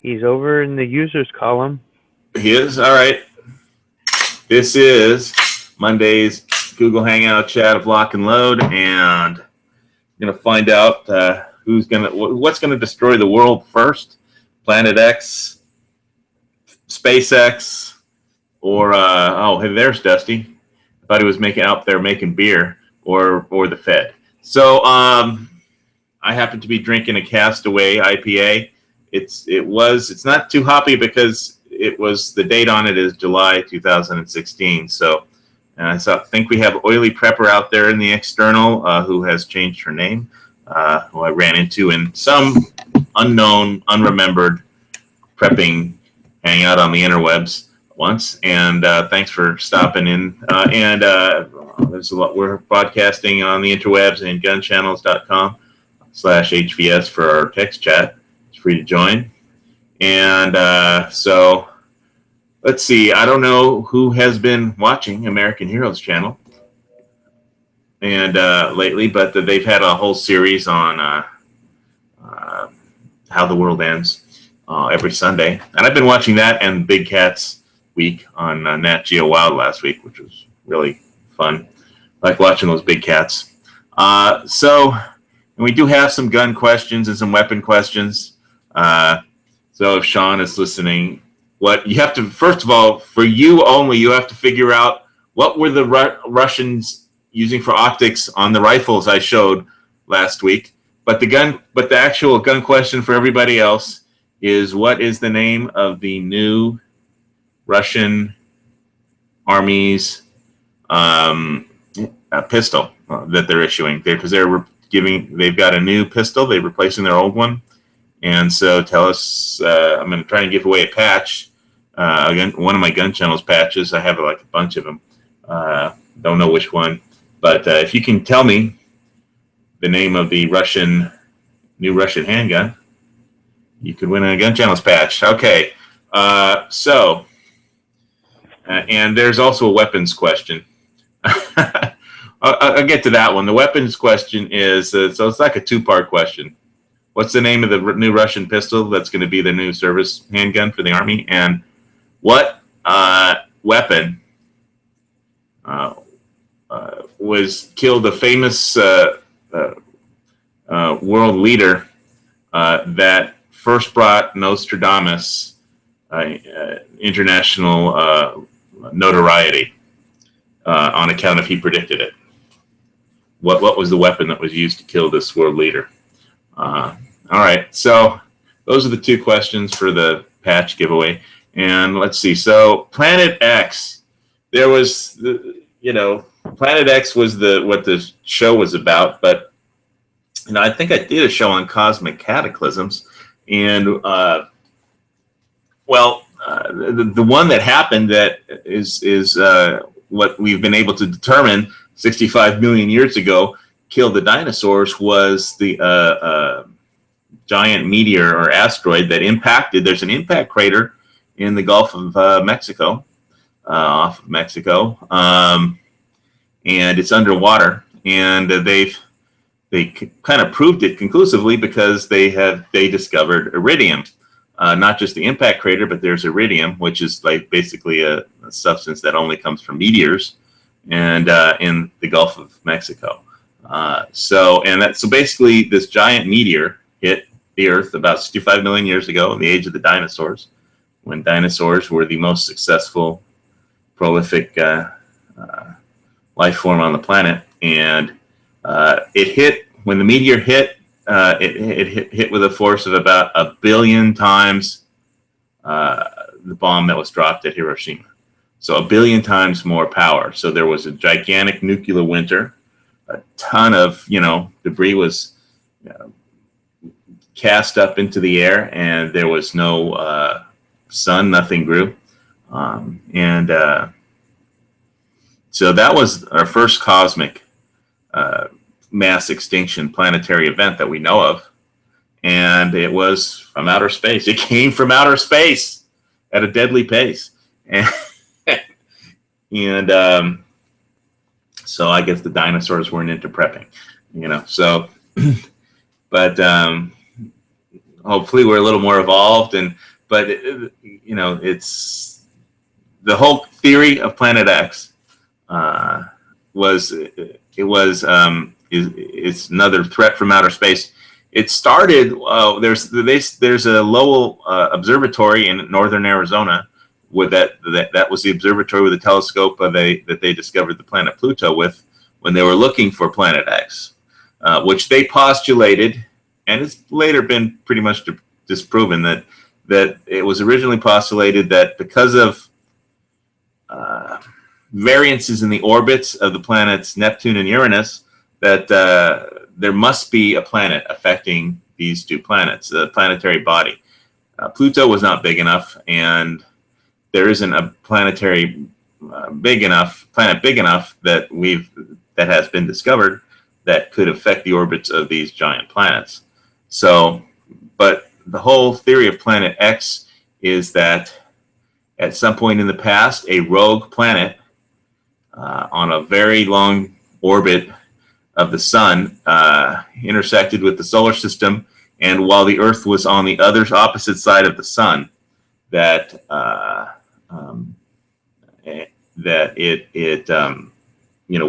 He's over in the users column. He is? All right. This is Monday's Google Hangout chat of Lock and Load, and we're going to find out what's going to destroy the world first. Planet X, SpaceX, or hey, there's Dusty. I thought he was out there making beer, or the Fed. So I happen to be drinking a Castaway IPA. It's not too hoppy because the date on it is July 2016. So I think we have Oily Prepper out there in the external who has changed her name, who I ran into in some unknown, unremembered prepping hangout on the interwebs once. And thanks for stopping in. There's a lot. We're broadcasting on the interwebs and gunchannels.com/HVS for our text chat. It's free to join. And so let's see. I don't know who has been watching American Heroes channel and lately, but they've had a whole series on how the world ends every Sunday. And I've been watching that and Big Cats Week on Nat Geo Wild last week, which was really fun. I like watching those big cats. And we do have some gun questions and some weapon questions. So if Sean is listening, what you have to, first of all, for you only, you have to figure out what were the Russians using for optics on the rifles I showed last week. But the actual gun question for everybody else is, what is the name of the new Russian Army's pistol that they're issuing? Because they've got a new pistol. They're replacing their old one. And so tell us, I'm going to try and give away a patch. Again, one of my Gun Channels patches. I have like a bunch of them. Don't know which one. But if you can tell me the name of the new Russian handgun, you could win a Gun Channels patch. Okay. And there's also a weapons question. I'll get to that one. The weapons question is, so it's like a two-part question. What's the name of the new Russian pistol that's going to be the new service handgun for the Army? And what weapon killed a famous world leader that first brought Nostradamus international notoriety on account of he predicted it? What was the weapon that was used to kill this world leader? All right, so those are the two questions for the patch giveaway. And let's see. So Planet X, there was Planet X was what the show was about. But I think I did a show on cosmic cataclysms, and the one that happened that is what we've been able to determine 65 million years ago killed the dinosaurs was the giant meteor or asteroid that impacted. There's an impact crater in the Gulf of Mexico, off of Mexico, and it's underwater. And they kind of proved it conclusively because they discovered iridium, not just the impact crater, but there's iridium, which is like basically a substance that only comes from meteors, and in the Gulf of Mexico. So basically this giant meteor hit the Earth about 65 million years ago in the age of the dinosaurs, when dinosaurs were the most successful, prolific life form on the planet. And when the meteor hit, it hit with a force of about 1 billion times the bomb that was dropped at Hiroshima. So 1 billion times more power. So there was a gigantic nuclear winter. A ton of debris was cast up into the air, and there was no sun. Nothing grew, so that was our first cosmic mass extinction planetary event that we know of, and it was from outer space. It came from outer space at a deadly pace, and so I guess the dinosaurs weren't into prepping, So, but hopefully we're a little more evolved, but it's the whole theory of Planet X was it's another threat from outer space. It started there's a Lowell observatory in northern Arizona with that was the observatory with the telescope that they discovered the planet Pluto with when they were looking for Planet X, which they postulated, and it's later been pretty much disproven that it was originally postulated that because of variances in the orbits of the planets Neptune and Uranus, that there must be a planet affecting these two planets, the planetary body. Pluto was not big enough, and there isn't a planetary big enough that has been discovered that could affect the orbits of these giant planets. So, but the whole theory of Planet X is that at some point in the past, a rogue planet on a very long orbit of the sun intersected with the solar system, and while the Earth was on the opposite side of the sun, that it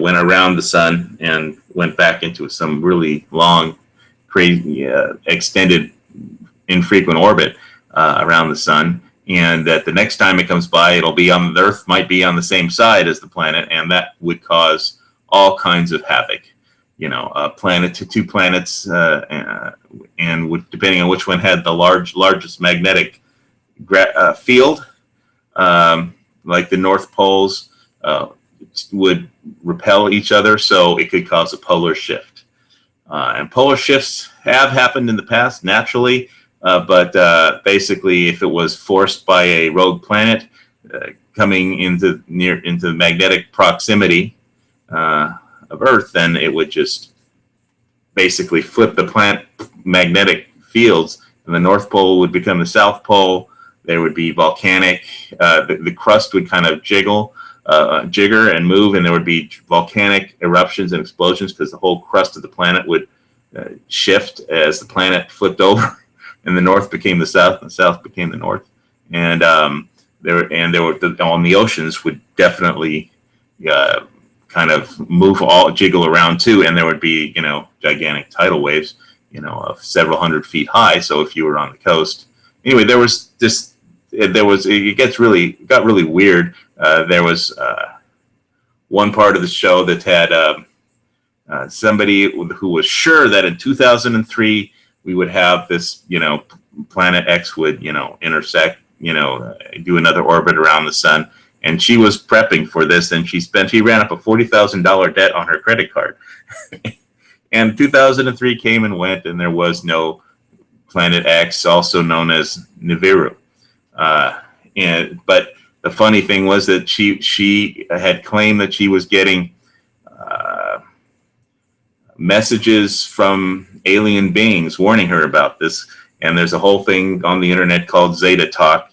went around the sun and went back into some really long, crazy, extended, infrequent orbit around the sun, and that the next time it comes by, the Earth might be on the same side as the planet, and that would cause all kinds of havoc. A planet to two planets, and depending on which one had the largest magnetic field, like the North Poles would repel each other, so it could cause a polar shift. And polar shifts have happened in the past naturally, but basically, if it was forced by a rogue planet coming into magnetic proximity of Earth, then it would just basically flip the planet magnetic fields, and the North Pole would become the South Pole. There would be volcanic, the crust would kind of jigger and move, and there would be volcanic eruptions and explosions because the whole crust of the planet would shift as the planet flipped over, and the North became the South, and the South became the North, and the oceans would definitely kind of jiggle around too, and there would be gigantic tidal waves of several hundred feet high. So if you were on the coast, anyway, it got really weird. There was one part of the show that had somebody who was sure that in 2003 we would have this Planet X would intersect, do another orbit around the sun. And she was prepping for this, and she ran up a $40,000 debt on her credit card. And 2003 came and went, and there was no Planet X, also known as Nibiru. But the funny thing was that she had claimed that she was getting messages from alien beings warning her about this. And there's a whole thing on the internet called Zeta Talk,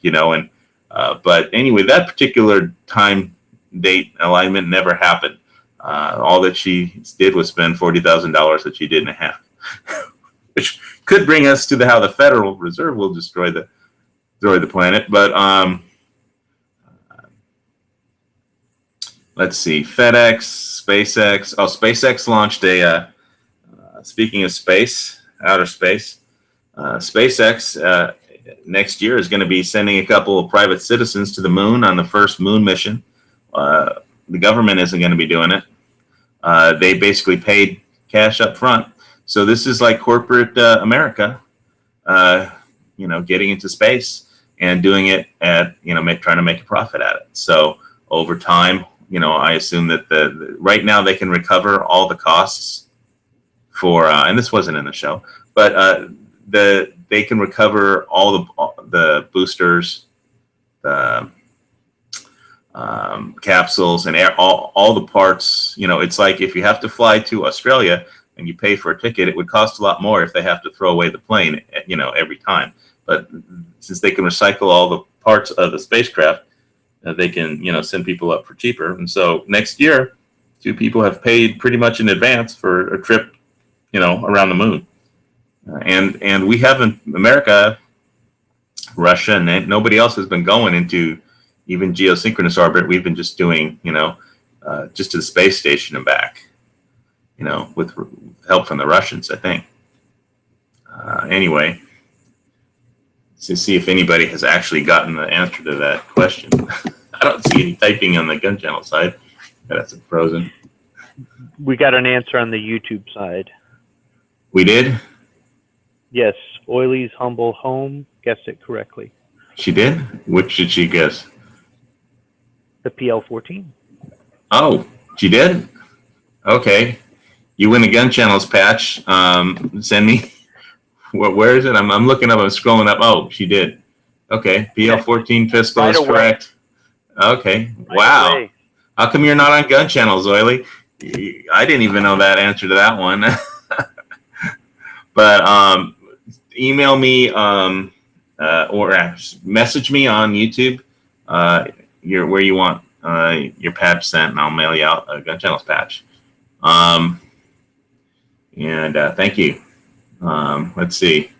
but anyway, that particular time date alignment never happened. All that she did was spend $40,000 that she didn't have, which could bring us to how the Federal Reserve will destroy the planet. But let's see, FedEx, SpaceX. Oh, SpaceX launched speaking of space, outer space, SpaceX next year is going to be sending a couple of private citizens to the moon on the first moon mission. The government isn't going to be doing it. They basically paid cash up front. So this is like corporate America, getting into space and doing it at, trying to make a profit at it. So over time, I assume that right now they can recover all the costs for, and this wasn't in the show, but they can recover all the boosters, the capsules, and all the parts. It's like if you have to fly to Australia and you pay for a ticket, it would cost a lot more if they have to throw away the plane, every time. But since they can recycle all the parts of the spacecraft, they can, send people up for cheaper. And so next year, 2 people have paid pretty much in advance for a trip, around the moon. And we haven't, America, Russia, and nobody else has been going into even geosynchronous orbit. We've been just doing, just to the space station and back, with help from the Russians, I think. Anyway, to see if anybody has actually gotten the answer to that question. I don't see any typing on the gun channel side. That's frozen. We got an answer on the YouTube side. We did? Yes, Oiley's Humble Home guessed it correctly. She did? Which did she guess? The PL-14. Oh, she did? Okay. You win a gun channels patch. Send me. Where is it? I'm looking up. I'm scrolling up. Oh, she did. Okay. PL-14 pistol is correct. Okay. Wow. How come you're not on gun channels, Oily? I didn't even know that answer to that one. But email me or message me on YouTube where you want your patch sent, and I'll mail you out a gun channels patch. And thank you. Let's see.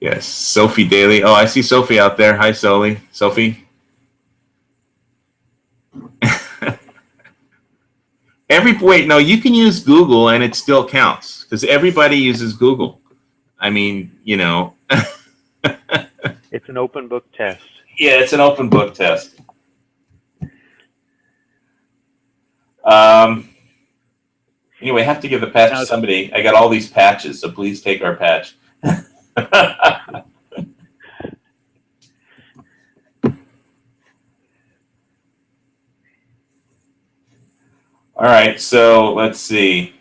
Yes, Sophie Daly. Oh, I see Sophie out there. Hi, Sophie. Wait, no, you can use Google and it still counts because everybody uses Google. I mean, It's an open book test. Yeah, it's an open book test. Anyway, I have to give the patch to somebody. I got all these patches, so please take our patch. All right, so let's see.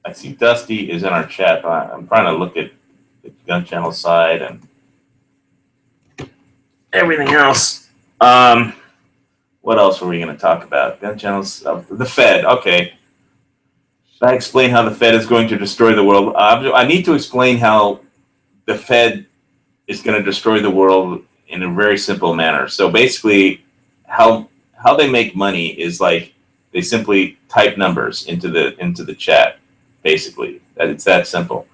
I see Dusty is in our chat. I'm trying to look at the gun channel side and everything else. What else were we going to talk about? Gun channels, the Fed. Okay. Should I explain how the Fed is going to destroy the world? I need to explain how the Fed is going to destroy the world in a very simple manner. So basically, how they make money is like they simply type numbers into the chat. Basically, it's that simple.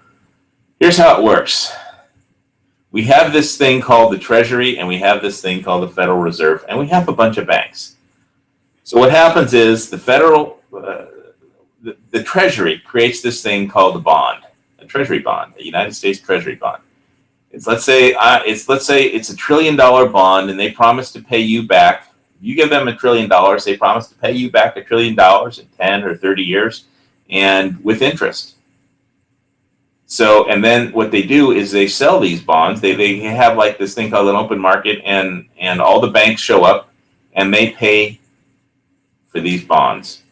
Here's how it works. We have this thing called the Treasury, and we have this thing called the Federal Reserve, and we have a bunch of banks. So what happens is the Treasury creates this thing called a bond, a Treasury bond, a United States Treasury bond. Let's say it's $1 trillion bond, and they promise to pay you back. You give them $1 trillion, they promise to pay you back $1 trillion in 10 or 30 years, and with interest. So, and then what they do is they sell these bonds. They have like this thing called an open market, and all the banks show up and they pay for these bonds.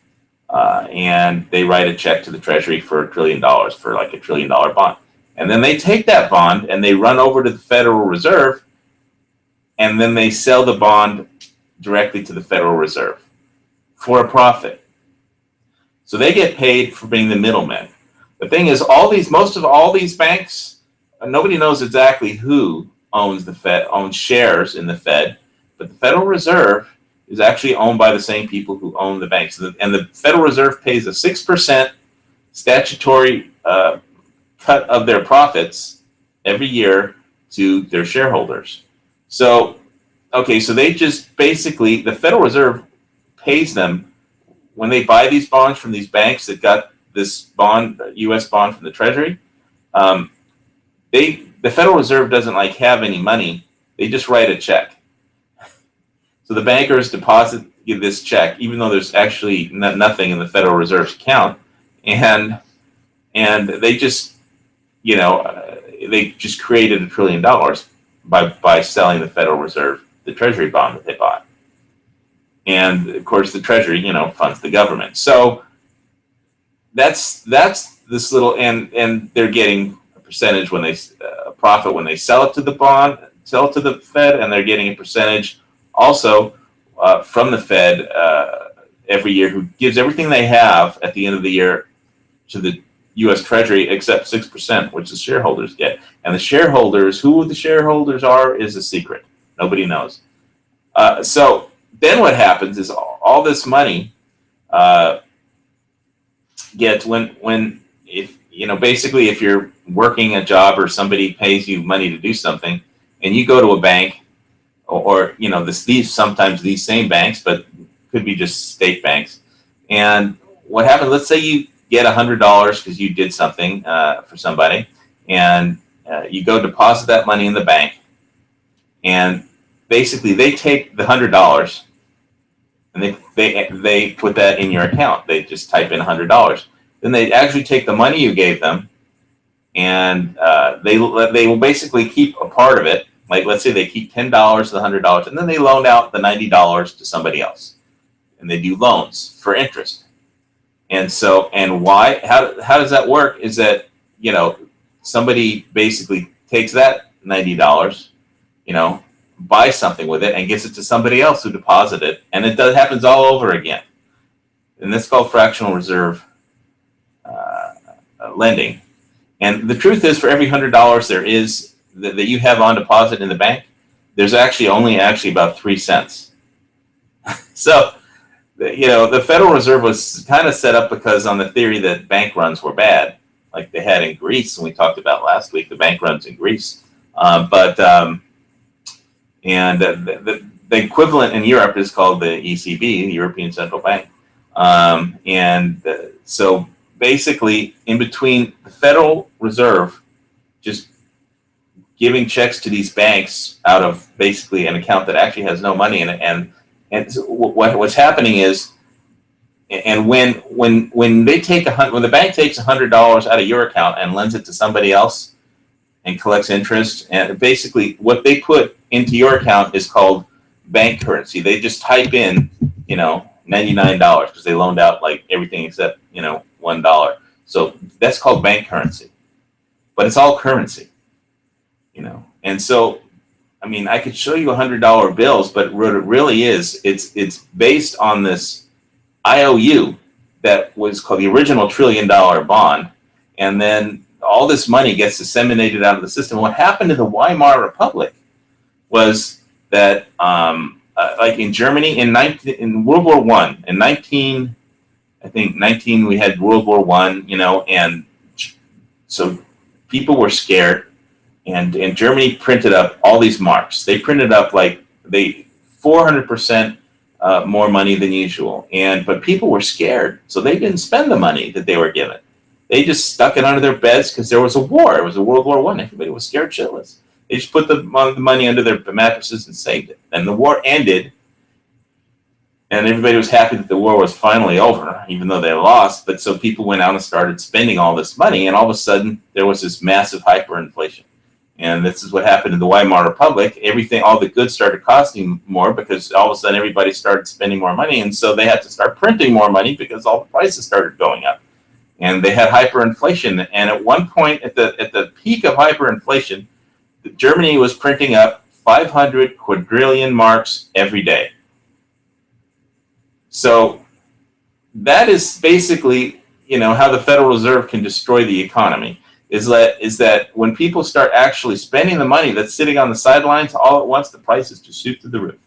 And they write a check to the Treasury for $1 trillion, for like $1 trillion bond. And then they take that bond and they run over to the Federal Reserve, and then they sell the bond directly to the Federal Reserve for a profit. So they get paid for being the middlemen. The thing is, most of all these banks, nobody knows exactly who owns the Fed, owns shares in the Fed, but the Federal Reserve is actually owned by the same people who own the banks. And the Federal Reserve pays a 6% statutory cut of their profits every year to their shareholders. So, okay, so they just basically, the Federal Reserve pays them when they buy these bonds from these banks that got this bond, U.S. bond from the Treasury. The Federal Reserve doesn't have any money. They just write a check. So the bankers deposit this check, even though there's actually nothing in the Federal Reserve's account, and they just, they just created $1 trillion by selling the Federal Reserve the Treasury bond that they bought. And of course, the Treasury, funds the government. So that's this little, and they're getting a percentage when a profit when they sell it to the Fed, and they're getting a percentage also from the Fed every year, who gives everything they have at the end of the year to the U.S. Treasury except 6%, which the shareholders get. And the shareholders, who the shareholders are, is a secret. Nobody knows. So then what happens is all this money gets, when if basically if you're working a job or somebody pays you money to do something, and you go to a bank, or these sometimes these same banks, but could be just state banks, and what happens? Let's say you get $100 because you did something for somebody, and you go deposit that money in the bank, and basically they take the $100 and they put that in your account. They just type in $100. Then they actually take the money you gave them, and they will basically keep a part of it. Like, let's say they keep $10 of the $100, and then they loan out the $90 to somebody else, and they do loans for interest. And so, and why? How does that work? Is that somebody basically takes that $90, buys something with it, and gets it to somebody else who deposited it, and it happens all over again. And that's called fractional reserve lending. And the truth is, for every $100 there is that you have on deposit in the bank, there's only about 3 cents. So, the Federal Reserve was kind of set up because on the theory that bank runs were bad, like they had in Greece, and we talked about last week, the bank runs in Greece. The equivalent in Europe is called the ECB, the European Central Bank. So basically, in between the Federal Reserve just giving checks to these banks out of basically an account that actually has no money in it, and so what's happening is, and when the bank takes $100 out of your account and lends it to somebody else and collects interest, and basically what they put into your account is called bank currency. They just type in, $99 because they loaned out like everything except, $1. So that's called bank currency, but it's all currency, And so, I could show you $100 bills, but what it really is, it's based on this IOU that was called the original $1 trillion bond, and then all this money gets disseminated out of the system. What happened to the Weimar Republic was that, like in Germany in World War I, in 19, we had World War I, and so people were scared, and Germany printed up all these marks. They printed up 400% more money than usual, but people were scared, so they didn't spend the money that they were given. They just stuck it under their beds because there was a war. It was a World War I. Everybody was scared shitless. They just put the money under their mattresses and saved it. And the war ended, and everybody was happy that the war was finally over, even though they lost. But so people went out and started spending all this money, and all of a sudden there was this massive hyperinflation. And this is what happened in the Weimar Republic. All the goods started costing more because all of a sudden everybody started spending more money, and so they had to start printing more money because all the prices started going up. And they had hyperinflation. And at one point, at the peak of hyperinflation, Germany was printing up 500 quadrillion marks every day. So that is basically, how the Federal Reserve can destroy the economy. Is that when people start actually spending the money that's sitting on the sidelines, all at once the prices just shoot through the roof,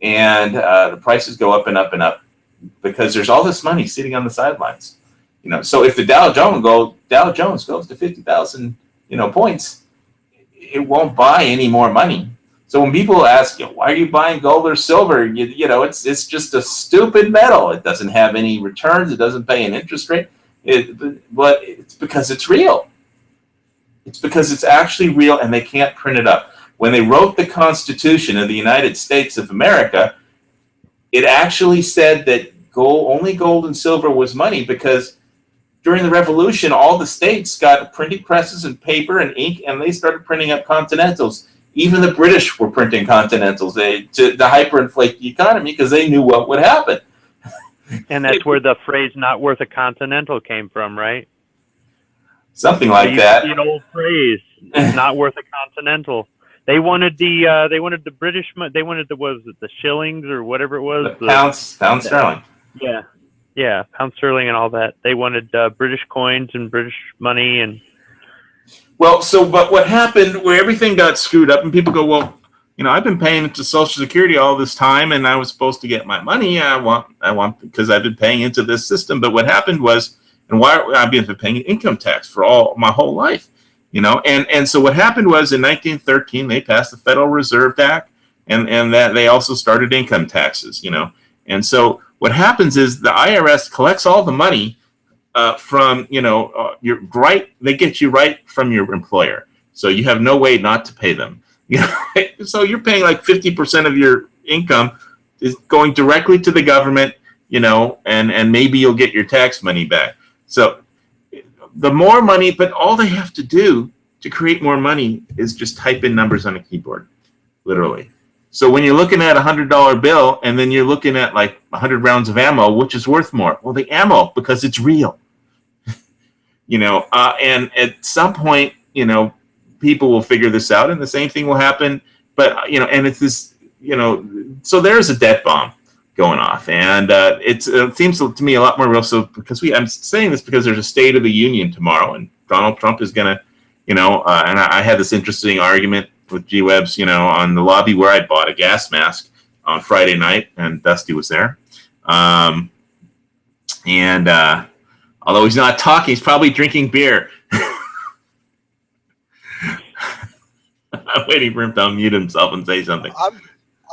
and the prices go up and up and up because there's all this money sitting on the sidelines. So if the Dow Jones goes to 50,000 points, it won't buy any more money. So when people ask, why are you buying gold or silver? It's just a stupid metal. It doesn't have any returns. It doesn't pay an interest rate. But it's because it's real. It's because it's actually real, and they can't print it up. When they wrote the Constitution of the United States of America, it actually said that only gold and silver was money, because during the Revolution, all the states got printing presses and paper and ink, and they started printing up Continentals. Even the British were printing Continentals to hyperinflate the economy because they knew what would happen. And that's where the phrase "not worth a continental" came from, right? Something like that. An old phrase, "not worth a continental." They wanted the British money. They wanted the shillings or whatever it was. The pound sterling. Yeah, pound sterling and all that. They wanted British coins and British money and. Well, but what happened where everything got screwed up, and people go, well, I've been paying into Social Security all this time, and I was supposed to get my money. I want because I've been paying into this system. But what happened was And why I've been paying income tax for all my whole life, and so what happened was in 1913 they passed the Federal Reserve Act, and that they also started income taxes, and so what happens is the IRS collects all the money from your right. They get you right from your employer, so you have no way not to pay them. So you're paying like 50% of your income is going directly to the government, and maybe you'll get your tax money back. So the more money, but all they have to do to create more money is just type in numbers on a keyboard, literally. So when you're looking at $100 bill and then you're looking at like 100 rounds of ammo, which is worth more? Well, the ammo, because it's real, and at some point, people will figure this out, and the same thing will happen. But, and it's this, so there's a debt bomb going off, and it seems to me a lot more real. So I'm saying this because there's a State of the Union tomorrow, and Donald Trump is going to, and I had this interesting argument with G-Webs, on the lobby where I bought a gas mask on Friday night, and Dusty was there. And although he's not talking, he's probably drinking beer. I'm waiting for him to unmute himself and say something.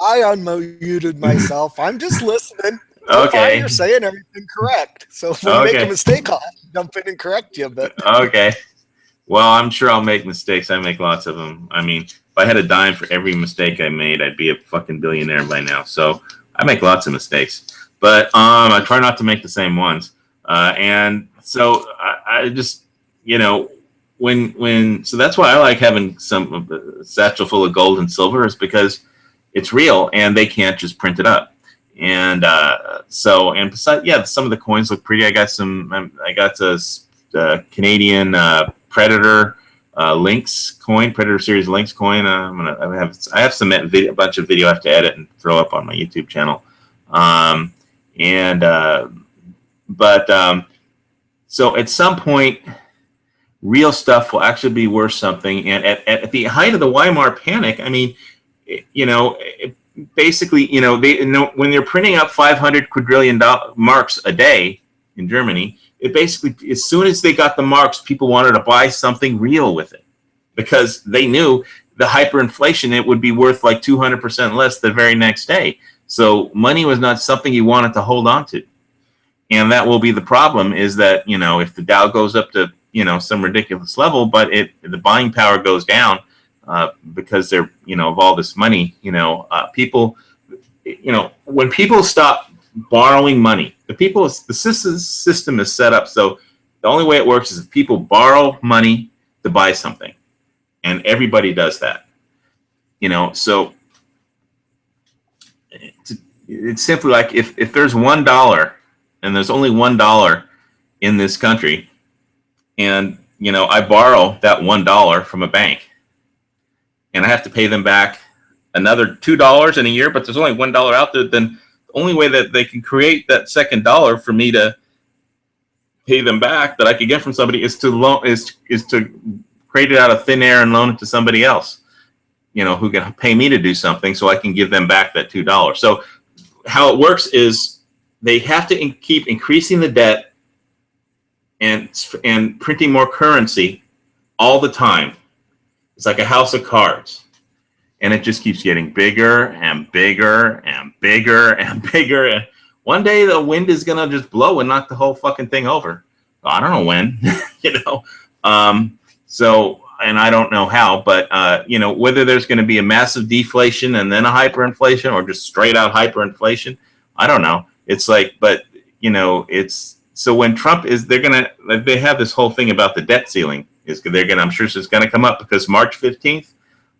I unmuted myself. I'm just listening. Okay. You're saying everything correct. So if we make a mistake, I'll have to jump in and correct you. But okay. Well, I'm sure I'll make mistakes. I make lots of them. I mean, if I had a dime for every mistake I made, I'd be a fucking billionaire by now. So I make lots of mistakes, but I try not to make the same ones. And so I just, so that's why I like having some satchel full of gold and silver, is because it's real and they can't just print it up. And and besides, some of the coins look pretty. I got a Canadian Predator Lynx coin, Predator Series Lynx coin. I have some a bunch of video I have to edit and throw up on my YouTube channel. So at some point, real stuff will actually be worth something. And at the height of the Weimar Panic, I mean, basically, when they're printing up 500 quadrillion marks a day in Germany, it basically, as soon as they got the marks, people wanted to buy something real with it, because they knew the hyperinflation, it would be worth like 200% less the very next day. So money was not something you wanted to hold on to. And that will be the problem, is that, if the Dow goes up to, some ridiculous level, but the buying power goes down, because they're, of all this money, people, when people stop borrowing money, the system is set up so the only way it works is if people borrow money to buy something, and everybody does that, so it's simply like if there's $1 and there's only $1 in this country, and I borrow that $1 from a bank, and I have to pay them back another $2 in a year, but there's only $1 out there, then the only way that they can create that second dollar for me to pay them back that I could get from somebody is to create it out of thin air and loan it to somebody else, who can pay me to do something so I can give them back that $2. So how it works is they have to keep increasing the debt and printing more currency all the time. It's like a house of cards, and it just keeps getting bigger and bigger and bigger and bigger. And one day the wind is gonna just blow and knock the whole fucking thing over. I don't know when, So, and I don't know how, but whether there's going to be a massive deflation and then a hyperinflation, or just straight out hyperinflation, I don't know. It's like, but it's so when Trump is, they have this whole thing about the debt ceiling. I'm sure it's going to come up, because March 15th,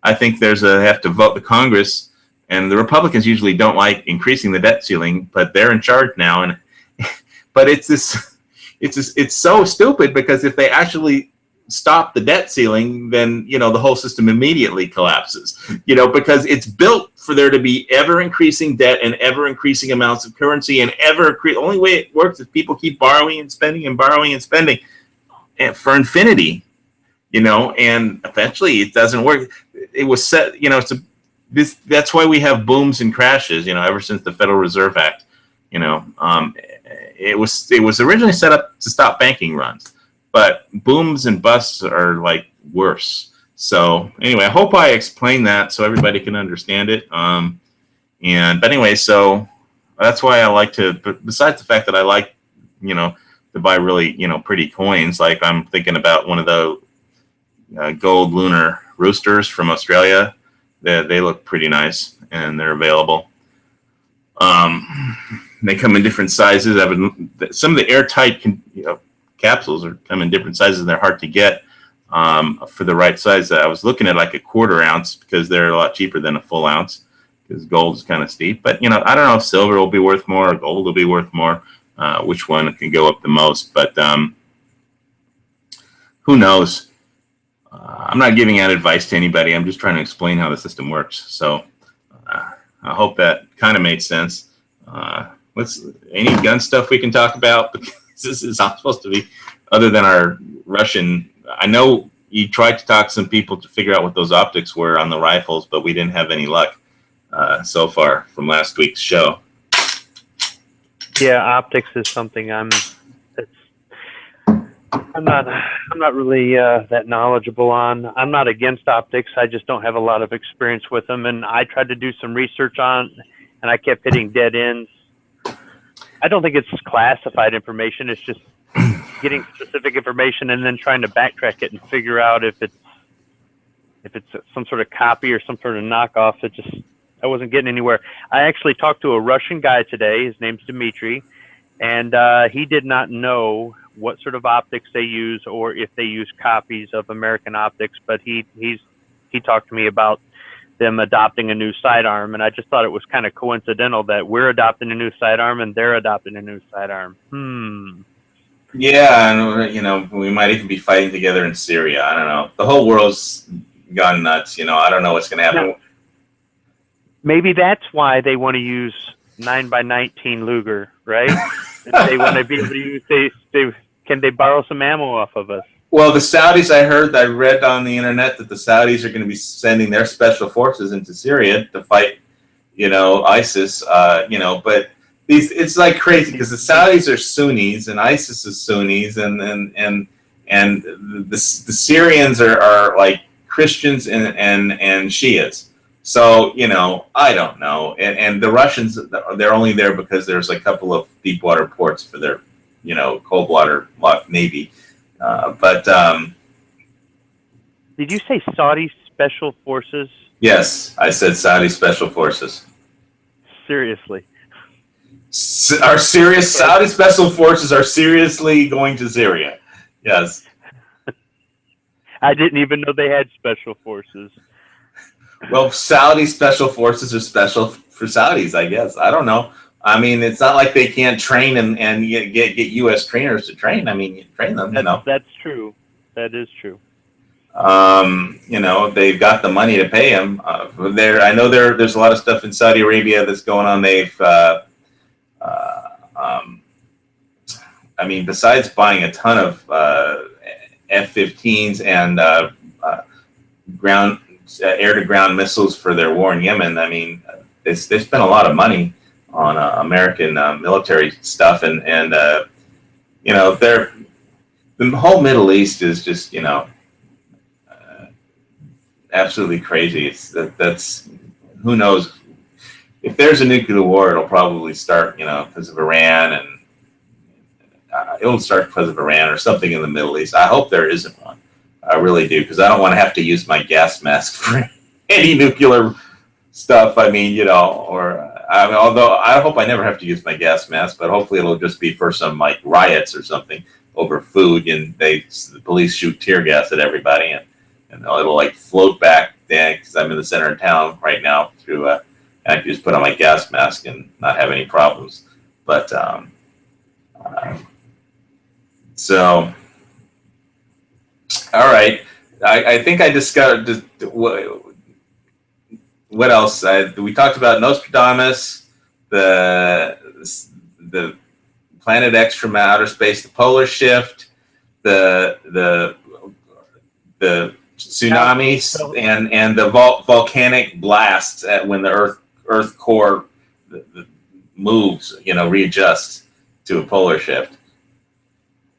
I think they have to vote the Congress, and the Republicans usually don't like increasing the debt ceiling, but they're in charge now. And, but it's so stupid, because if they actually stop the debt ceiling, then, the whole system immediately collapses, because it's built for there to be ever increasing debt and ever increasing amounts of currency, and the only way it works is people keep borrowing and spending and borrowing and spending for infinity. And eventually it doesn't work. It was set, that's why we have booms and crashes, ever since the Federal Reserve Act, it was originally set up to stop banking runs, but booms and busts are like worse. So anyway, I hope I explained that so everybody can understand it. But anyway, so that's why I like to. But besides the fact that I like, to buy really, pretty coins, like I'm thinking about one of the gold lunar roosters from Australia. They look pretty nice and they're available. They come in different sizes. Some of the airtight capsules come in different sizes and they're hard to get for the right size. I was looking at like a quarter ounce because they're a lot cheaper than a full ounce because gold is kind of steep. But, I don't know if silver will be worth more or gold will be worth more, which one can go up the most. But who knows? I'm not giving out advice to anybody. I'm just trying to explain how the system works. So I hope that kind of made sense. Any gun stuff we can talk about? Because this is not supposed to be, other than our Russian. I know you tried to talk to some people to figure out what those optics were on the rifles, but we didn't have any luck so far from last week's show. Yeah, optics is something I'm not really that knowledgeable on. I'm not against optics. I just don't have a lot of experience with them. And I tried to do some research on, and I kept hitting dead ends. I don't think it's classified information. It's just getting specific information and then trying to backtrack it and figure out if it's some sort of copy or some sort of knockoff. I wasn't getting anywhere. I actually talked to a Russian guy today. His name's Dmitry, and he did not know what sort of optics they use or if they use copies of American optics, but he talked to me about them adopting a new sidearm, and I just thought it was kind of coincidental that we're adopting a new sidearm and they're adopting a new sidearm. Yeah, and we might even be fighting together in Syria. I don't know. The whole world's gone nuts. I don't know what's going to happen. Now, maybe that's why they want to use 9x19 Luger, right? They want to be able to use. Can they borrow some ammo off of us? Well, the Saudis, I read on the internet that the Saudis are going to be sending their special forces into Syria to fight, ISIS. But it's like crazy because the Saudis are Sunnis and ISIS is Sunnis, and the Syrians are like Christians and Shias. So I don't know. And the Russians, they're only there because there's a couple of deep water ports for their cold water navy. Did you say Saudi Special Forces? Yes, I said Saudi Special Forces. Seriously. Saudi Special Forces are seriously going to Syria. Yes. I didn't even know they had special forces. Well, Saudi Special Forces are special for Saudis, I guess. I don't know. I mean, it's not like they can't train and get U.S. trainers to train. I mean, you train them, That's true. That is true. They've got the money to pay them. I know there's a lot of stuff in Saudi Arabia that's going on. Besides buying a ton of F-15s and air-to-ground missiles for their war in Yemen, they spent a lot of money on American military stuff, and the whole Middle East is just absolutely crazy. That's who knows. If there's a nuclear war, it'll probably start because of Iran, and it'll start because of Iran or something in the Middle East. I hope there isn't one. I really do, because I don't want to have to use my gas mask for any nuclear stuff. Although I hope I never have to use my gas mask, but hopefully it'll just be for some riots or something over food, and the police shoot tear gas at everybody, and it'll float back then because I'm in the center of town right now through. I can just put on my gas mask and not have any problems. But so. All right, I think I discovered what else. We talked about Nostradamus, the Planet X from outer space, the polar shift, the tsunamis, and the volcanic blasts when the Earth core moves, readjusts to a polar shift.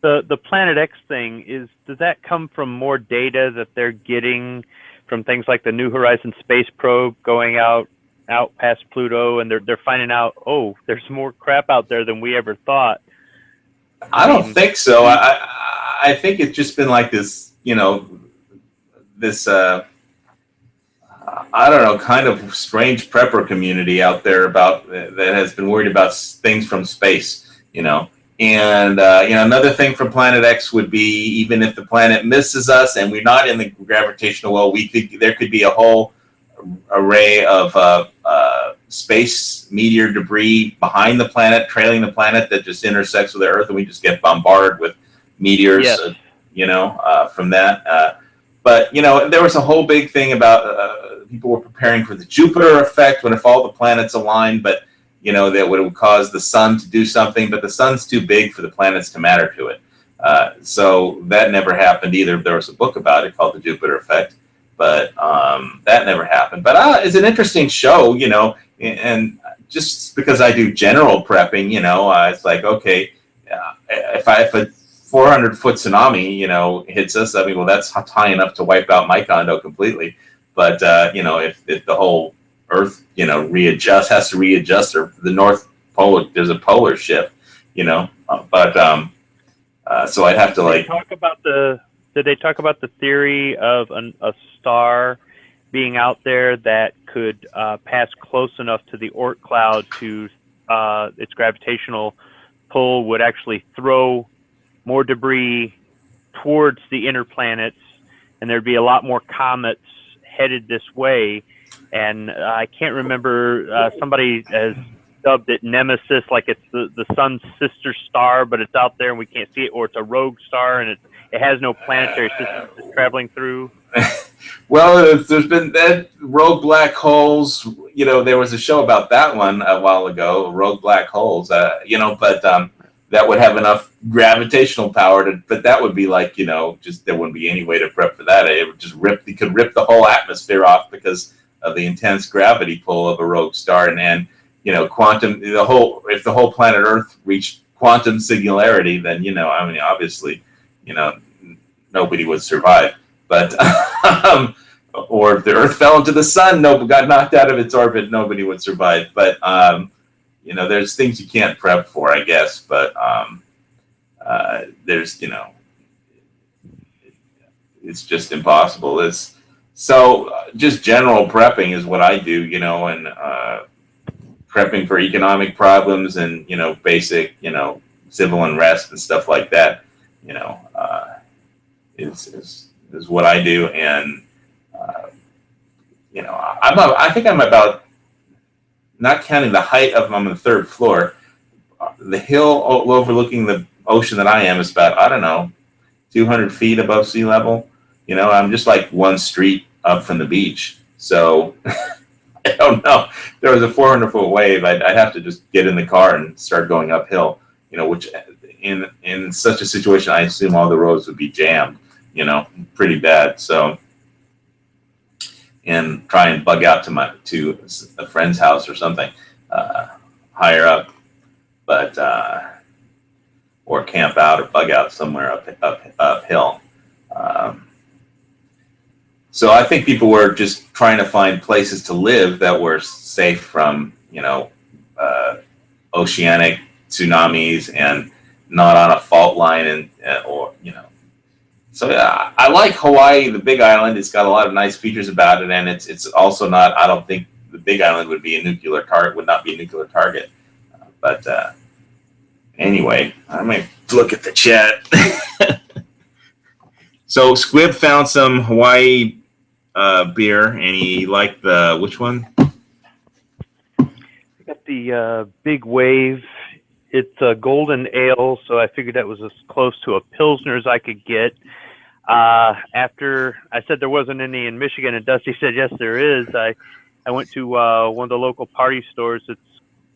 The Planet X thing does that come from more data that they're getting from things like the New Horizons space probe going out past Pluto, and they're finding out, oh, there's more crap out there than we ever thought? I don't think so. I think it's just been like this, this I don't know, kind of strange prepper community out there that has been worried about things from space, And another thing from Planet X would be, even if the planet misses us and we're not in the gravitational well, there could be a whole array of space meteor debris behind the planet, trailing the planet, that just intersects with the Earth, and we just get bombarded with meteors, from that. But there was a whole big thing about people were preparing for the Jupiter effect, if all the planets aligned, but that would cause the sun to do something, but the sun's too big for the planets to matter to it. So that never happened either. There was a book about it called The Jupiter Effect, but that never happened. But it's an interesting show, and just because I do general prepping, it's like, okay, if a 400-foot tsunami, hits us, I mean, well, that's high enough to wipe out my condo completely. But, if the whole Earth, has to readjust, or the North Pole, there's a polar shift, but so I'd have to did they talk about the theory of a star being out there that could pass close enough to the Oort cloud to its gravitational pull would actually throw more debris towards the inner planets, and there'd be a lot more comets headed this way? And I can't remember, somebody has dubbed it Nemesis, like it's the sun's sister star, but it's out there and we can't see it, or it's a rogue star and it has no planetary system it's traveling through. Well, there's been that rogue black holes. There was a show about that one a while ago, rogue black holes. But that would have enough gravitational power but that would be like, just there wouldn't be any way to prep for that. It would just you could rip the whole atmosphere off because of the intense gravity pull of a rogue star, and quantum, if the whole planet Earth reached quantum singularity, then obviously, nobody would survive. But or if the Earth fell into the sun, got knocked out of its orbit, nobody would survive. But there's things you can't prep for, I guess. But there's it's just impossible. So just general prepping is what I do, and prepping for economic problems and, basic, civil unrest and stuff like that, is what I do. And, I think I'm about, not counting the height of, I'm on the third floor, the hill overlooking the ocean that I am is about, I don't know, 200 feet above sea level. I'm just like one street up from the beach. So I don't know. If there was a 400-foot wave, I'd have to just get in the car and start going uphill, which in such a situation, I assume all the roads would be jammed, pretty bad. So, and try and bug out to a friend's house or something higher up, but or camp out or bug out somewhere uphill. So I think people were just trying to find places to live that were safe from, oceanic tsunamis and not on a fault line So yeah, I like Hawaii, the Big Island. It's got a lot of nice features about it, and it's also not. I don't think the Big Island would be a nuclear target. Would not be a nuclear target. But anyway, I might look at the chat. So Squib found some Hawaii beer, and he liked which one? I got the Big Wave. It's a golden ale, so I figured that was as close to a Pilsner as I could get. After I said there wasn't any in Michigan, and Dusty said, yes, there is, I went to one of the local party stores. It's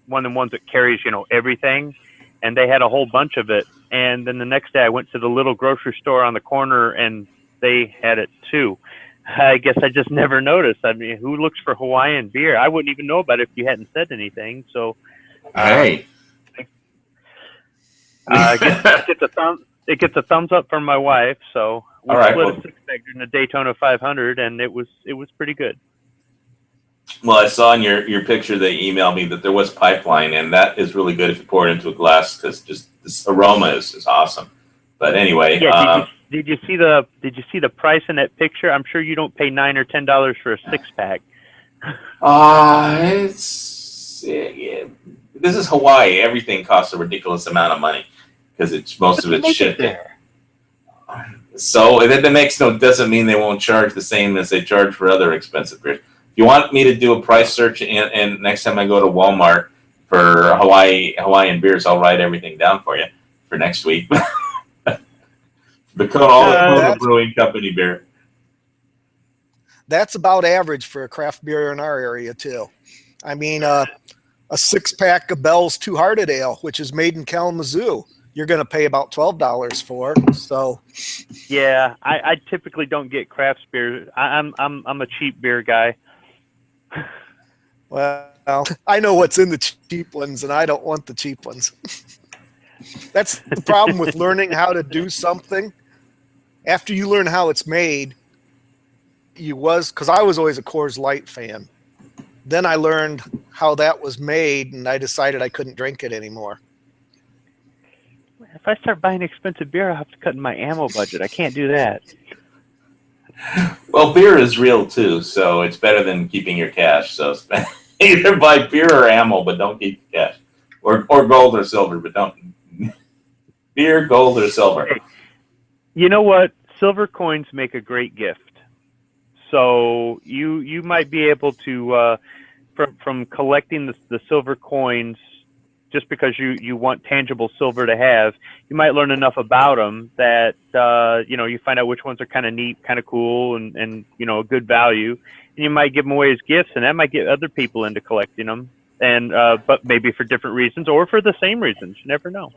one of the ones that carries, everything, and they had a whole bunch of it. And then the next day I went to the little grocery store on the corner, and they had it too. I guess I just never noticed. I mean, who looks for Hawaiian beer? I wouldn't even know about it if you hadn't said anything. So, hey. It gets a thumbs up from my wife. So we All right, split well- a 6-pack during the Daytona 500, and it was pretty good. Well, I saw in your picture they emailed me that there was pipeline, and that is really good if you pour it into a glass because just this aroma is awesome. But anyway, Yeah. Did you see the price in that picture? I'm sure you don't pay $9 or $10 for a 6-pack. This is Hawaii. Everything costs a ridiculous amount of money because most of it's shipped there. So that doesn't mean they won't charge the same as they charge for other expensive beers. If you want me to do a price search and next time I go to Walmart for Hawaiian beers, I'll write everything down for you for next week. The Kona Brewing Company beer. That's about average for a craft beer in our area too. I mean, a 6-pack of Bell's Two Hearted Ale, which is made in Kalamazoo, you're going to pay about $12 for. So, yeah, I typically don't get craft beer. I'm a cheap beer guy. well, I know what's in the cheap ones, and I don't want the cheap ones. That's the problem with learning how to do something. After you learn how it's made, because I was always a Coors Light fan. Then I learned how that was made, and I decided I couldn't drink it anymore. If I start buying expensive beer, I'll have to cut in my ammo budget. I can't do that. Well, beer is real too, so it's better than keeping your cash. So either buy beer or ammo, but don't keep your cash, or gold or silver, but don't beer, gold, or silver. Hey, you know what? Silver coins make a great gift. So you might be able to from collecting the silver coins, just because you want tangible silver to have, you might learn enough about them that you find out which ones are kind of neat, kind of cool, and a good value, and you might give them away as gifts, and that might get other people into collecting them, and but maybe for different reasons or for the same reasons. You never know.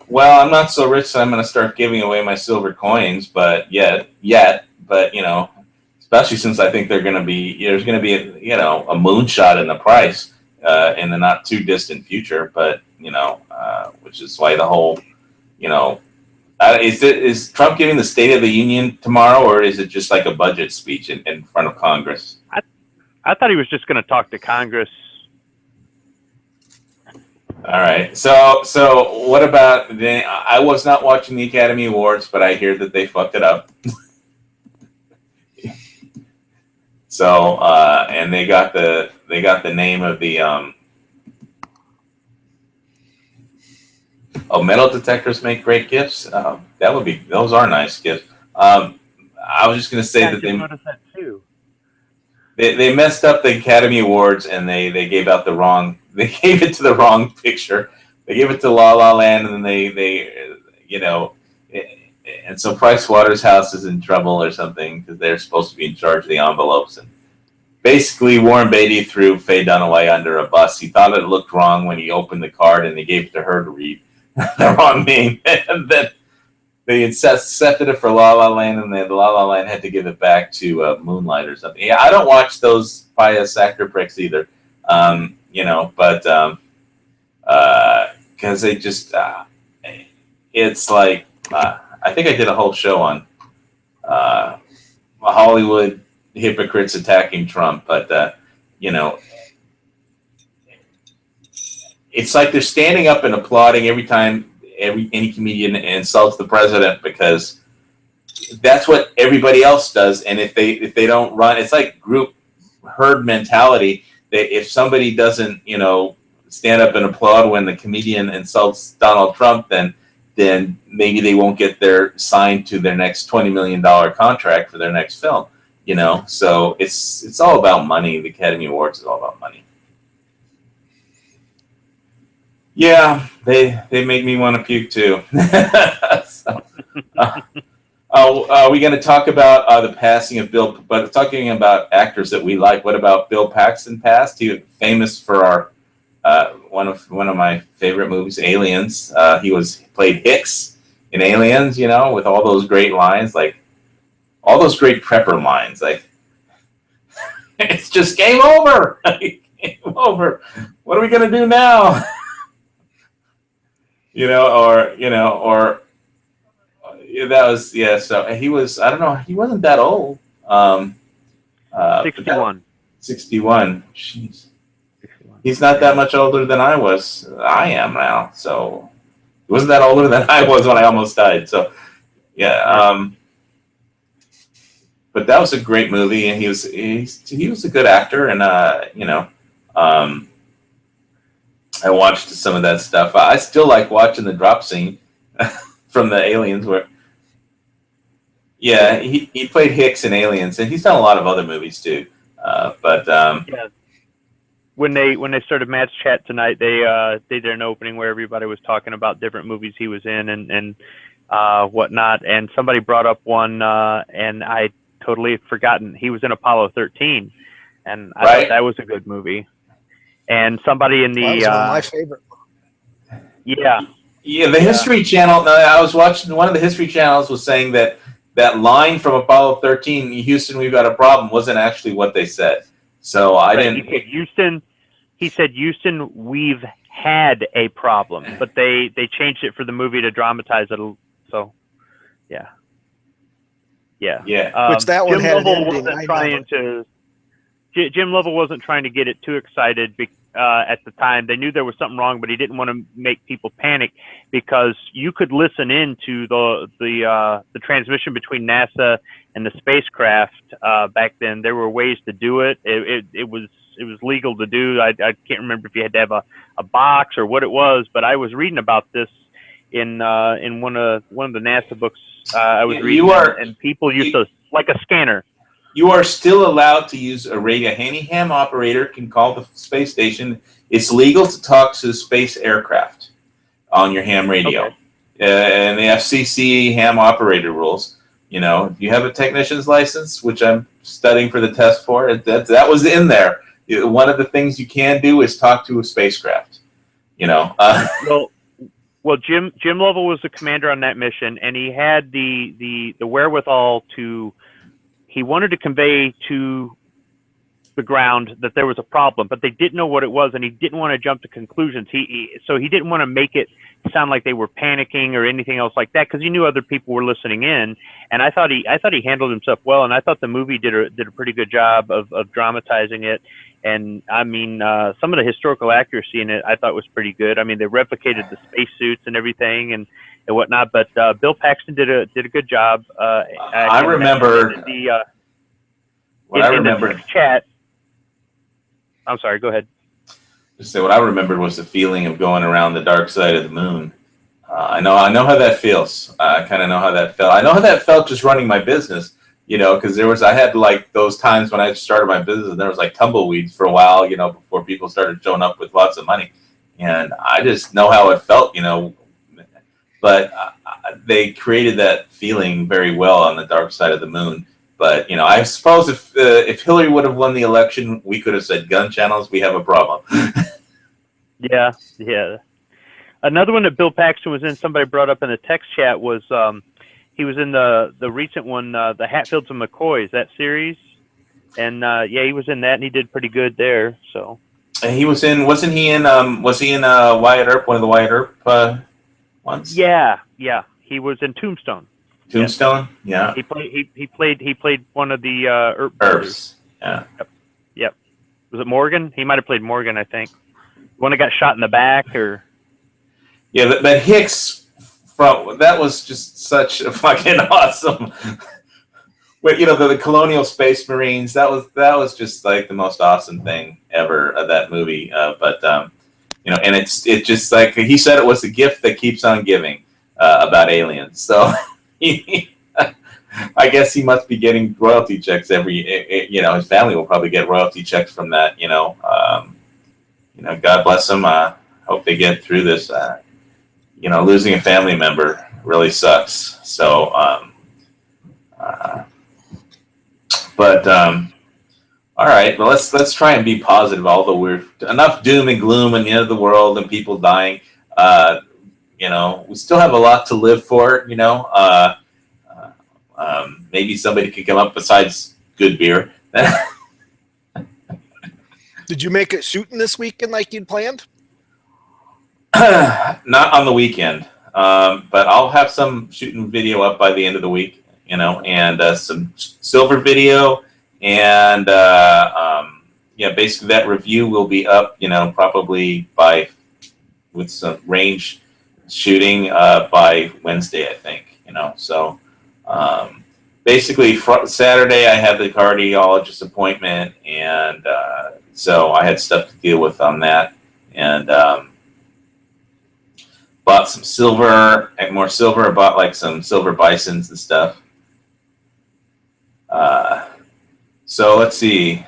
Well, I'm not so rich, so I'm going to start giving away my silver coins, but especially since I think there's going to be a moonshot in the price in the not too distant future, but which is why the whole, is Trump giving the State of the Union tomorrow, or is it just like a budget speech in front of Congress? I thought he was just going to talk to Congress. All right. So what about I was not watching the Academy Awards, but I hear that they fucked it up. So and they got the name of the metal detectors make great gifts. Those are nice gifts. I was just going to say that noticed that too. They messed up the Academy Awards and they gave it to the wrong picture. They gave it to La La Land, and then and so Price Waterhouse is in trouble or something because they're supposed to be in charge of the envelopes. And basically, Warren Beatty threw Faye Dunaway under a bus. He thought it looked wrong when he opened the card, and they gave it to her to read the wrong name. And then they accepted it for La La Land, and then La La Land had to give it back to Moonlight or something. Yeah, I don't watch those pious actor pricks either, because they just, it's like, I think I did a whole show on Hollywood hypocrites attacking Trump, but it's like they're standing up and applauding every time any comedian insults the president, because that's what everybody else does. And if they don't run, it's like group herd mentality. That if somebody doesn't stand up and applaud when the comedian insults Donald Trump, then maybe they won't get signed to their next $20 million contract for their next film. So it's all about money. The Academy Awards is all about money. Yeah, they make me want to puke too. Are we going to talk about the passing of Bill? But talking about actors that we like, what about Bill Paxton passed? He was famous for our one of my favorite movies, Aliens. He played Hicks in Aliens, with all those great lines, like all those great prepper lines, like it's just game over. Game over. What are we going to do now? That was So he was. I don't know. He wasn't that old. 61. 61. Jeez. 61. He's not that much older than I was. I am now. So he wasn't that older than I was when I almost died. So yeah. But that was a great movie, and he was a good actor, and I watched some of that stuff. I still like watching the drop scene from the Aliens, where he played Hicks in Aliens, and he's done a lot of other movies too. Yeah. When they started Matt's chat tonight, they did an opening where everybody was talking about different movies he was in and whatnot, and somebody brought up one, and I totally had forgotten he was in Apollo 13, and I thought that was a good movie. And somebody in the that was one of my favorite. The History Channel. I was watching one of the History Channels was saying that line from Apollo 13, Houston, we've got a problem, wasn't actually what they said. So I didn't. He said, Houston, we've had a problem, but they changed it for the movie to dramatize it. So, yeah. Which that one had an ending. Jim Lovell wasn't trying to get it too excited at the time. They knew there was something wrong, but he didn't want to make people panic, because you could listen in to the transmission between NASA and the spacecraft back then. There were ways to do it. It was legal to do. I can't remember if you had to have a box or what it was, but I was reading about this in one of the NASA books I was reading, and people used to like a scanner. You are still allowed to use a radio. Any ham operator can call the space station. It's legal to talk to space aircraft on your ham radio. Okay. And the FCC ham operator rules. If you have a technician's license, which I'm studying for the test for, that was in there. One of the things you can do is talk to a spacecraft. Well, Jim Lovell was the commander on that mission, and he had the wherewithal to. He wanted to convey to the ground that there was a problem, but they didn't know what it was, and he didn't want to jump to conclusions. So he didn't want to make it sound like they were panicking or anything else like that, because he knew other people were listening in. And I thought he handled himself well, and I thought the movie did a pretty good job of dramatizing it. And I mean, some of the historical accuracy in it I thought was pretty good. I mean, they replicated the spacesuits and everything and whatnot, but Bill Paxton did a good job. I remember the chat. I'm sorry, go ahead. Just say what I remembered was the feeling of going around the dark side of the moon. I know how that feels. I kind of know how that felt. I know how that felt just running my business, because I had like those times when I started my business and there was like tumbleweeds for a while, before people started showing up with lots of money. And I just know how it felt, but they created that feeling very well on the dark side of the moon. But I suppose if Hillary would have won the election, we could have said gun channels, we have a problem. Yeah. Another one that Bill Paxton was in, somebody brought up in the text chat, was he was in the recent one, the Hatfields and McCoys, that series, and he was in that, and he did pretty good there. So. And he was in, wasn't he in? Was he in Wyatt Earp, one of the Wyatt Earp ones? Yeah. He was in Tombstone. Tombstone, yeah. He played one of the Earp brothers. Yeah. Yep. Was it Morgan? He might have played Morgan, I think. One that got shot in the back, or. Yeah, but Hicks, that was just such a fucking awesome. Well, the Colonial Space Marines. That was just like the most awesome thing ever of that movie. And it's just like he said, it was the gift that keeps on giving about aliens. So. I guess he must be getting royalty checks his family will probably get royalty checks from that, God bless them. Hope they get through this. Losing a family member really sucks. So, all right, well, let's try and be positive. Although we're enough doom and gloom in the end of the world and people dying, we still have a lot to live for. Maybe somebody could come up besides good beer. Did you make it shooting this weekend like you'd planned? Not on the weekend, but I'll have some shooting video up by the end of the week, and some silver video, and yeah, basically that review will be up, probably with some range shooting by Wednesday, I think, so basically Saturday I had the cardiologist appointment, and so I had stuff to deal with on that, and bought some silver and more silver. I bought like some silver bisons and stuff. So let's see.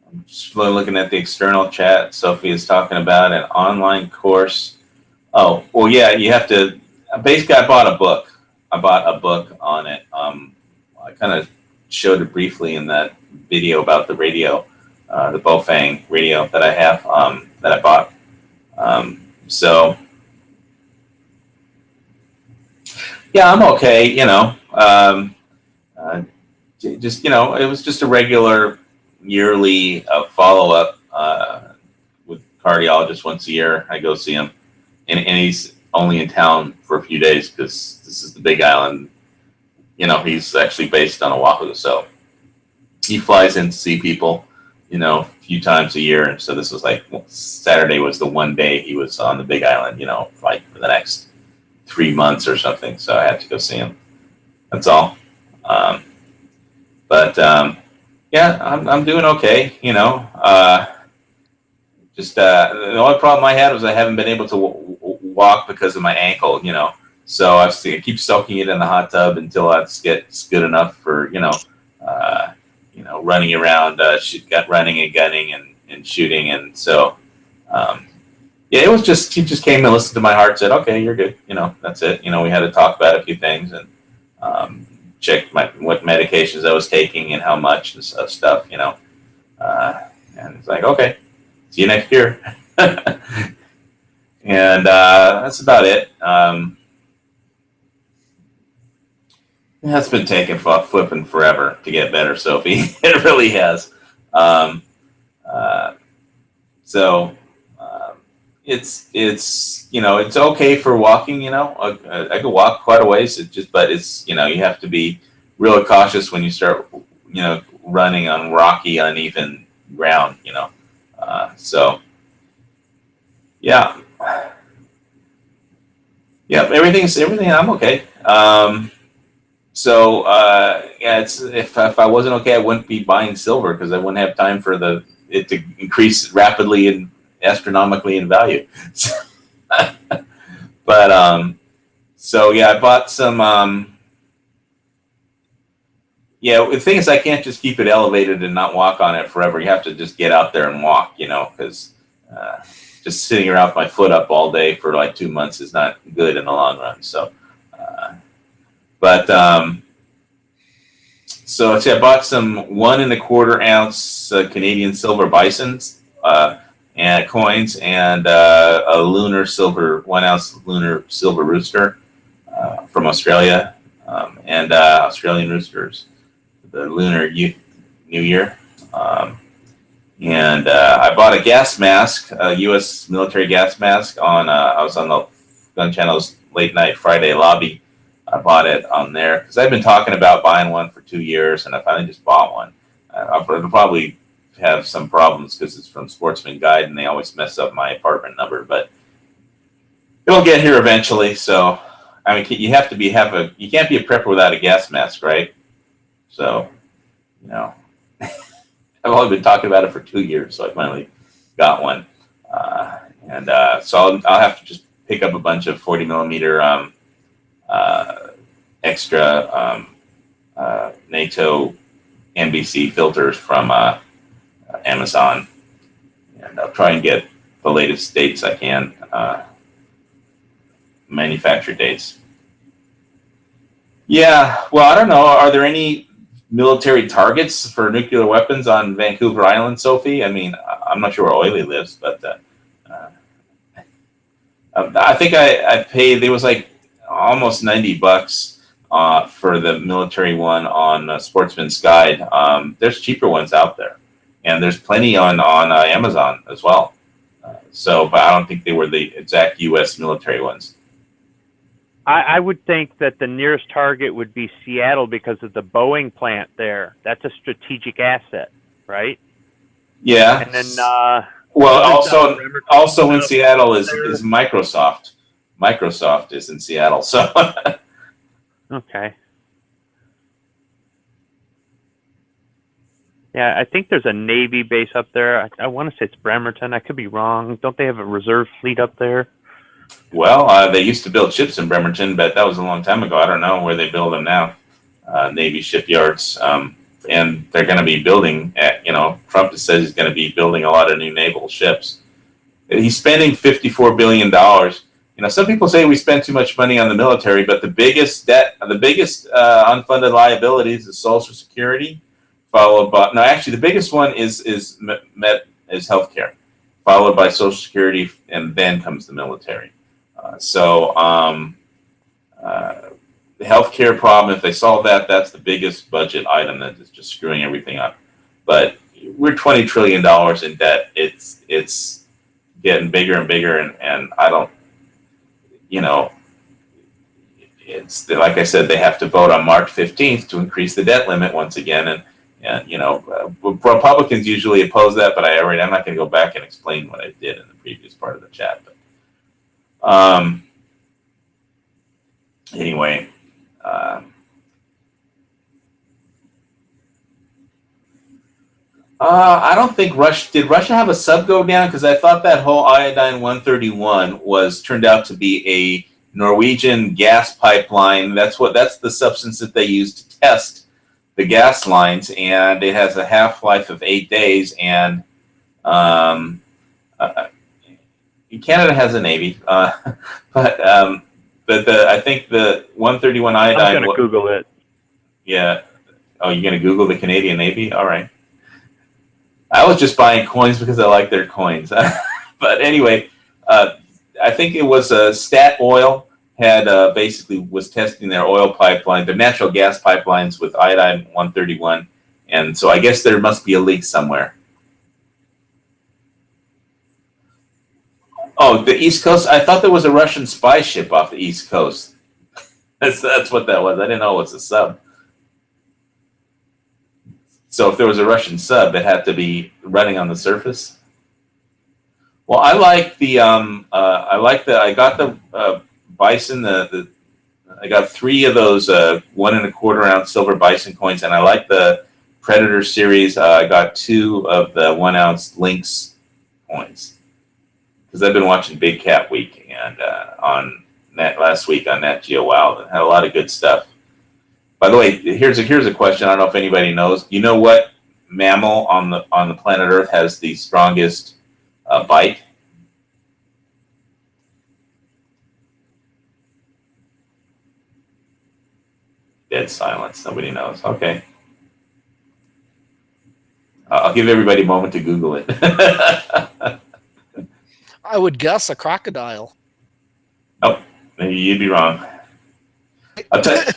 I'm just looking at the external chat. Sophie is talking about an online course. Oh, well, yeah, you have to. Basically, I bought a book. I bought a book on it. I kind of showed it briefly in that video about the radio, the Bofang radio that I have, that I bought. So. Yeah, I'm okay. Just it was just a regular yearly follow up with cardiologist once a year. I go see him, and he's only in town for a few days because this is the Big Island. He's actually based on Oahu, so he flies in to see people, a few times a year. And so this was like Saturday was the one day he was on the Big Island, like for the next 3 months or something, so I had to go see him. That's all. Yeah, I'm doing okay. Just the only problem I had was I haven't been able to walk because of my ankle. So I keep soaking it in the hot tub until it gets good enough for running around, running and gunning and shooting, and so. Yeah, it was just, he just came and listened to my heart, said, okay, you're good. That's it. We had to talk about a few things and checked what medications I was taking and how much and stuff, and it's like, okay, see you next year. And that's about it. That's been taking flipping forever to get better, Sophie. It really has. So it's it's okay for walking. I could walk quite a ways. But it's you have to be really cautious when you start running on rocky, uneven ground. So yeah, everything. I'm okay. So yeah, if I wasn't okay, I wouldn't be buying silver because I wouldn't have time for it to increase rapidly and astronomically in value. But so yeah, I bought some. Yeah, the thing is, I can't just keep it elevated and not walk on it forever. You have to just get out there and walk, because just sitting around my foot up all day for like 2 months is not good in the long run. So. So I bought some 1 1/4 ounce Canadian silver bisons and coins and a lunar silver 1 ounce lunar silver rooster from Australia and Australian roosters, the Lunar New Year. And I bought a gas mask, a U.S. military gas mask I was on the Gun Channel's late night Friday lobby. I bought it on there because I've been talking about buying one for 2 years, and I finally just bought one. I'll probably have some problems because it's from Sportsman Guide, and they always mess up my apartment number, but it'll get here eventually. So, I mean, you have to you can't be a prepper without a gas mask, right? So, I've only been talking about it for 2 years, so I finally got one, and so I'll have to just pick up a bunch of 40 millimeter. Extra NATO NBC filters from Amazon, and I'll try and get the latest dates I can, manufacture dates. Yeah, well, I don't know. Are there any military targets for nuclear weapons on Vancouver Island, Sophie? I mean, I'm not sure where Oily lives, but I think I paid. There was like almost $90 for the military one on Sportsman's Guide. There's cheaper ones out there, and there's plenty on Amazon as well. But I don't think they were the exact U.S. military ones. I would think that the nearest target would be Seattle because of the Boeing plant there. That's a strategic asset, right? Yeah. And then, well, Bremerton also in stuff Seattle is there. Microsoft. Microsoft is in Seattle, so. Okay. Yeah, I think there's a Navy base up there. I want to say it's Bremerton. I could be wrong. Don't they have a reserve fleet up there? Well, they used to build ships in Bremerton, but that was a long time ago. I don't know where they build them now. Navy shipyards, and they're going to be building. Trump says he's going to be building a lot of new naval ships. He's spending $54 billion. Some people say we spend too much money on the military, but the biggest debt, the biggest unfunded liabilities is Social Security, followed by the biggest one is healthcare, followed by Social Security, and then comes the military. The healthcare problem, if they solve that, that's the biggest budget item that is just screwing everything up. But we're $20 trillion in debt. It's getting bigger and bigger, and I don't, it's like I said, they have to vote on March 15th to increase the debt limit once again, and Republicans usually oppose that, but I'm not going to go back and explain what I did in the previous part of the chat. But anyway, I don't think did Russia have a sub go down? Because I thought that whole iodine 131 turned out to be a Norwegian gas pipeline. That's the substance that they use to test the gas lines, and it has a half-life of 8 days. And Canada has a navy, but I think the 131 iodine. I'm going to Google it. Yeah. Oh, you're going to Google the Canadian Navy? All right. I was just buying coins because I like their coins. But anyway, I think it was Stat Oil had basically was testing their oil pipeline, their natural gas pipelines with iodine 131. And so I guess there must be a leak somewhere. Oh, the East Coast. I thought there was a Russian spy ship off the East Coast. That's what that was. I didn't know it was a sub. So if there was a Russian sub, it had to be running on the surface. Well, I like the I got the Bison. I got 3 of those 1 1/4 ounce silver Bison coins, and I like the Predator series. I got 2 of the 1 ounce Lynx coins because I've been watching Big Cat Week and last week on Nat Geo Wild, and had a lot of good stuff. By the way, here's a question. I don't know if anybody knows. You know what mammal on the planet Earth has the strongest bite? Dead silence. Nobody knows. Okay. I'll give everybody a moment to Google it. I would guess a crocodile. Oh, maybe you'd be wrong. I'll tell you.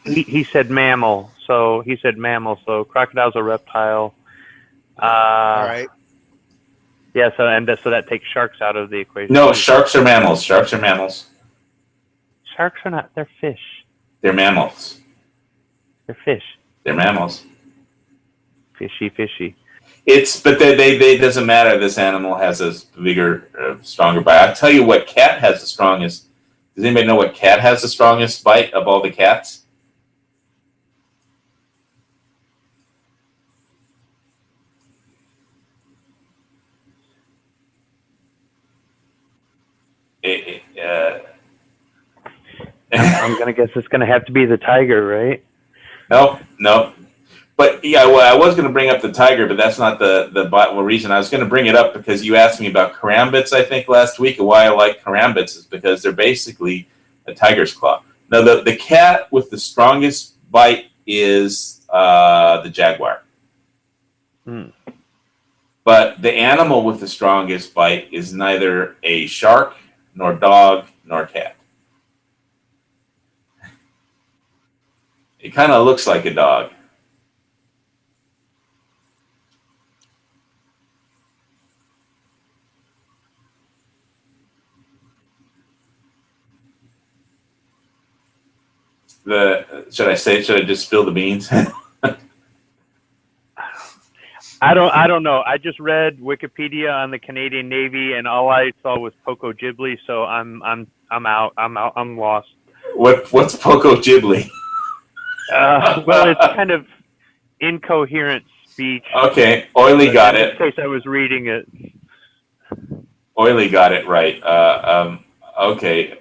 He said mammal, so So crocodile's a reptile. All right. Yeah, so that takes sharks out of the equation. No, sharks are mammals. Sharks are mammals. Sharks are not. They're fish. They're mammals. They're fish. They're mammals. Fishy. But they doesn't matter. This animal has a bigger, stronger bite. I'll tell you what cat has the strongest. Does anybody know what cat has the strongest bite of all the cats? I'm gonna guess it's gonna have to be the tiger, right? No. But yeah, well, I was going to bring up the tiger, but that's not the reason. I was going to bring it up because you asked me about karambits, I think, last week, and why I like karambits is because they're basically a tiger's claw. Now, the cat with the strongest bite is the jaguar. But the animal with the strongest bite is neither a shark, nor dog, nor cat. It kind of looks like a dog. Should I just spill the beans? I don't know. I just read Wikipedia on the Canadian Navy, and all I saw was Poco Ghibli. So I'm out. I'm lost. What's Poco Ghibli? Well, it's kind of incoherent speech. Okay, Oily got In it. this case, I was reading it. Oily got it right. Okay,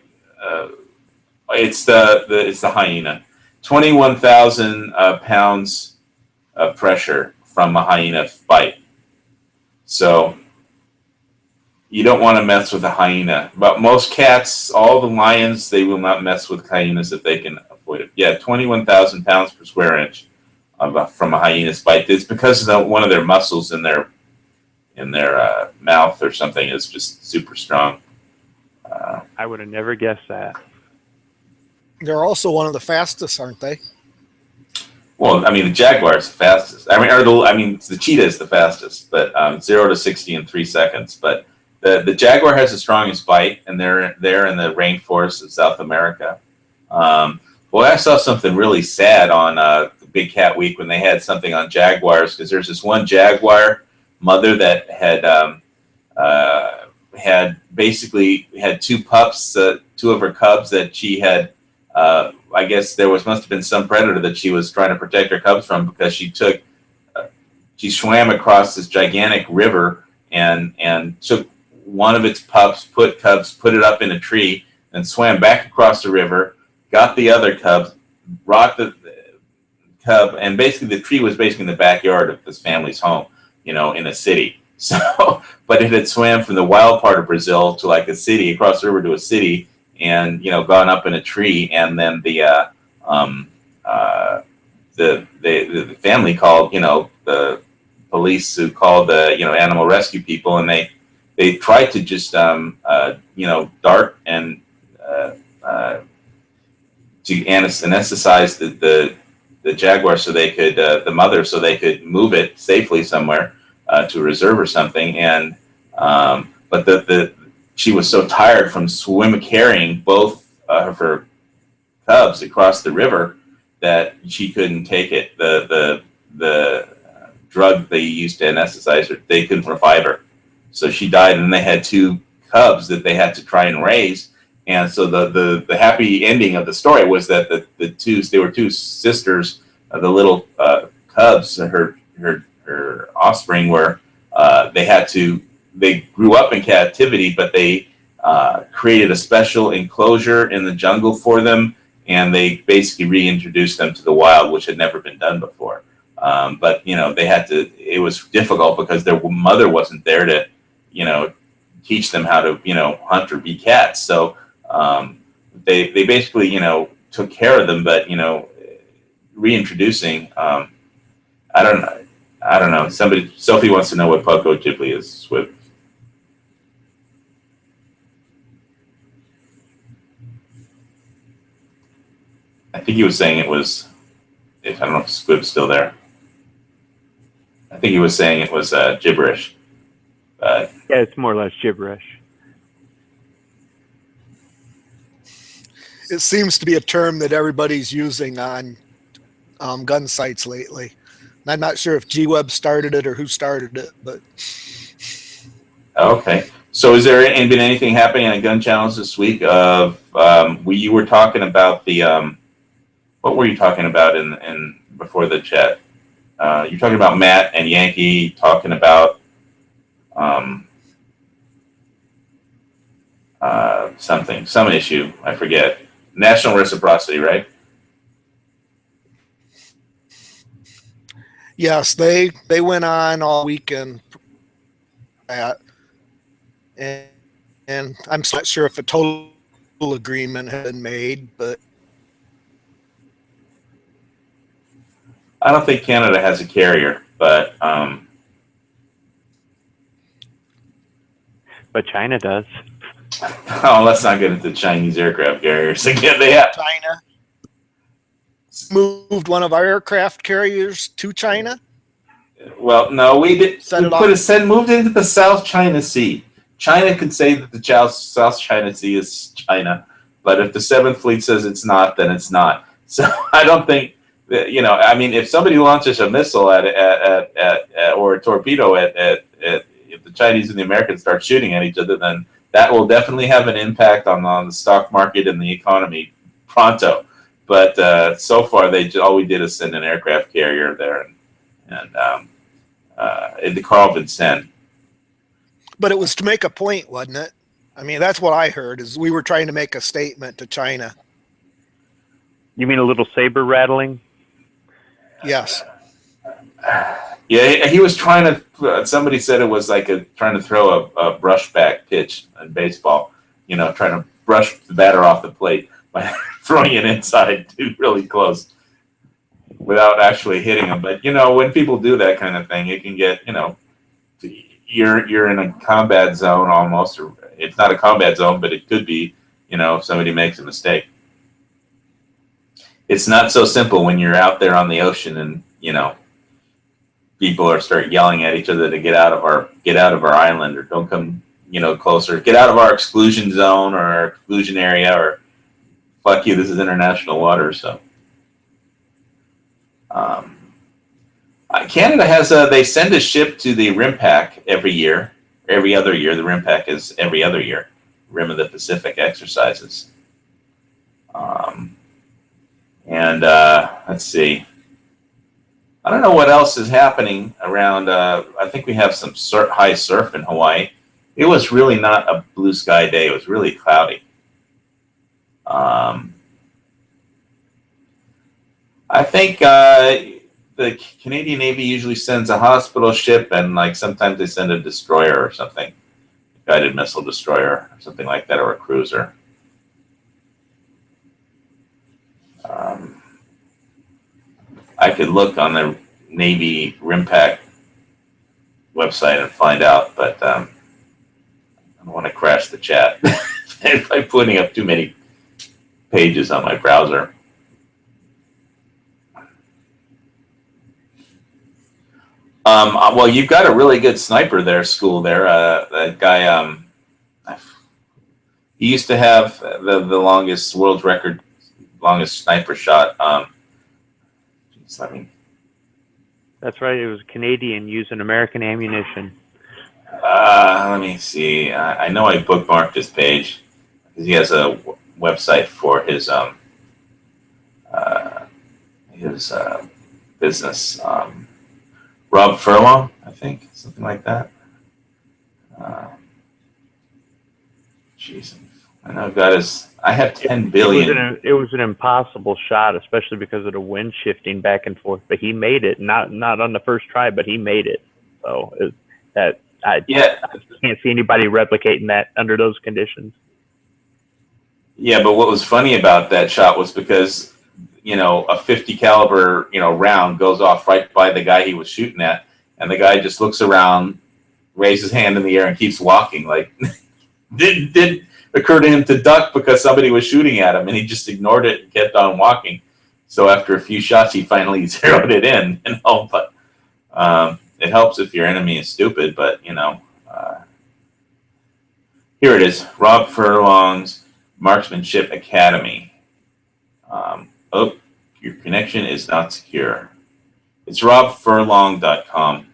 it's the hyena. 21,000 pounds of pressure from a hyena bite. So you don't want to mess with a hyena. But most cats, all the lions, they will not mess with hyenas if they can avoid it. Yeah, 21,000 pounds per square inch from a hyena's bite. It's because one of their muscles in their mouth or something is just super strong. I would have never guessed that. They're also one of the fastest, aren't they? Well, I mean, the jaguar is the fastest. The cheetah is the fastest, but 0 to 60 in 3 seconds. But the jaguar has the strongest bite, and they're in the rainforest of South America. Boy, I saw something really sad on the Big Cat Week when they had something on jaguars, because there's this one jaguar mother that had basically had two pups, two of her cubs that she had. I guess must have been some predator that she was trying to protect her cubs from, because she swam across this gigantic river and took one of its pups, put it up in a tree, and swam back across the river, got the other cubs, brought the cub, and basically the tree was basically in the backyard of this family's home, in a city. So, but it had swam from the wild part of Brazil to like a city, across the river to a city, and gone up in a tree, and then the family called the police, who called the animal rescue people, and they tried to just dart and to anesthetize the jaguar so they could the mother, so they could move it safely somewhere to a reserve or something, and but she was so tired from carrying both of her cubs across the river that she couldn't take it. The drug they used to anesthetize her, they couldn't revive her, so she died. And they had two cubs that they had to try and raise. And so the happy ending of the story was that they were two sisters, the little cubs, her offspring, were they grew up in captivity, but they created a special enclosure in the jungle for them, and they basically reintroduced them to the wild, which had never been done before. But they had to. It was difficult because their mother wasn't there to, teach them how to, hunt or be cats. So they basically, took care of them, but reintroducing. I don't know. Sophie wants to know what Poco Ghibli is with. I think he was saying it was. I don't know if Squib's still there. I think he was saying it was gibberish. Yeah, it's more or less gibberish. It seems to be a term that everybody's using on gun sites lately. And I'm not sure if G-Web started it or who started it, but Okay. So is there been anything happening on gun channels this week? You were talking about the what were you talking about in before the chat? You're talking about Matt and Yankee talking about some issue, I forget. National reciprocity, right? yes, they went on all weekend. And I'm not sure if a total agreement had been made, but I don't think Canada has a carrier, but China does. oh, let's not get into Chinese aircraft carriers again. They have China moved one of our aircraft carriers to China. Well, no, we did. Moved into the South China Sea. China could say that the South China Sea is China, but if the Seventh Fleet says it's not, then it's not. So I don't think that, I mean, if somebody launches a missile at or a torpedo at if the Chinese and the Americans start shooting at each other, then that will definitely have an impact on the stock market and the economy pronto. But so far, all we did is send an aircraft carrier there and the Carl Vincennes. But it was to make a point, wasn't it? I mean, that's what I heard, is we were trying to make a statement to China. You mean a little saber rattling? Yes. Yeah, he was trying to. Somebody said it was like trying to throw a brushback pitch in baseball. Trying to brush the batter off the plate by throwing it inside too really close without actually hitting him. But when people do that kind of thing, it can get you're in a combat zone almost, or it's not a combat zone, but it could be. If somebody makes a mistake. It's not so simple when you're out there on the ocean and people start yelling at each other to get out of our island, or don't come closer, get out of our exclusion zone or our exclusion area, or fuck you, this is international water. So Canada has they send a ship to the RIMPAC every other year. The RIMPAC is every other year, Rim of the Pacific exercises. And let's see. I don't know what else is happening around. I think we have some high surf in Hawaii. It was really not a blue sky day. It was really cloudy. I think the Canadian Navy usually sends a hospital ship, and sometimes they send a destroyer or something, a guided missile destroyer or something like that, or a cruiser. I could look on the Navy RIMPAC website and find out, but I don't want to crash the chat by putting up too many pages on my browser. Well, you've got a really good sniper there, School there. That guy, he used to have the longest world record, longest sniper shot. That's right. It was Canadian using American ammunition. Let me see. I know I bookmarked his page because he has a website for his business. Rob Furlong, I think, something like that. Jeez, I know I've got his. I have 10 billion. It was an impossible shot, especially because of the wind shifting back and forth. But he made it, not on the first try, but he made it. So I can't see anybody replicating that under those conditions. Yeah, but what was funny about that shot was because a 50 caliber round goes off right by the guy he was shooting at, and the guy just looks around, raises his hand in the air, and keeps walking. Didn't occur to him to duck because somebody was shooting at him, and he just ignored it and kept on walking. So after a few shots, he finally zeroed it in. But it helps if your enemy is stupid. But here it is: Rob Furlong's Marksmanship Academy. Your connection is not secure. It's robfurlong.com.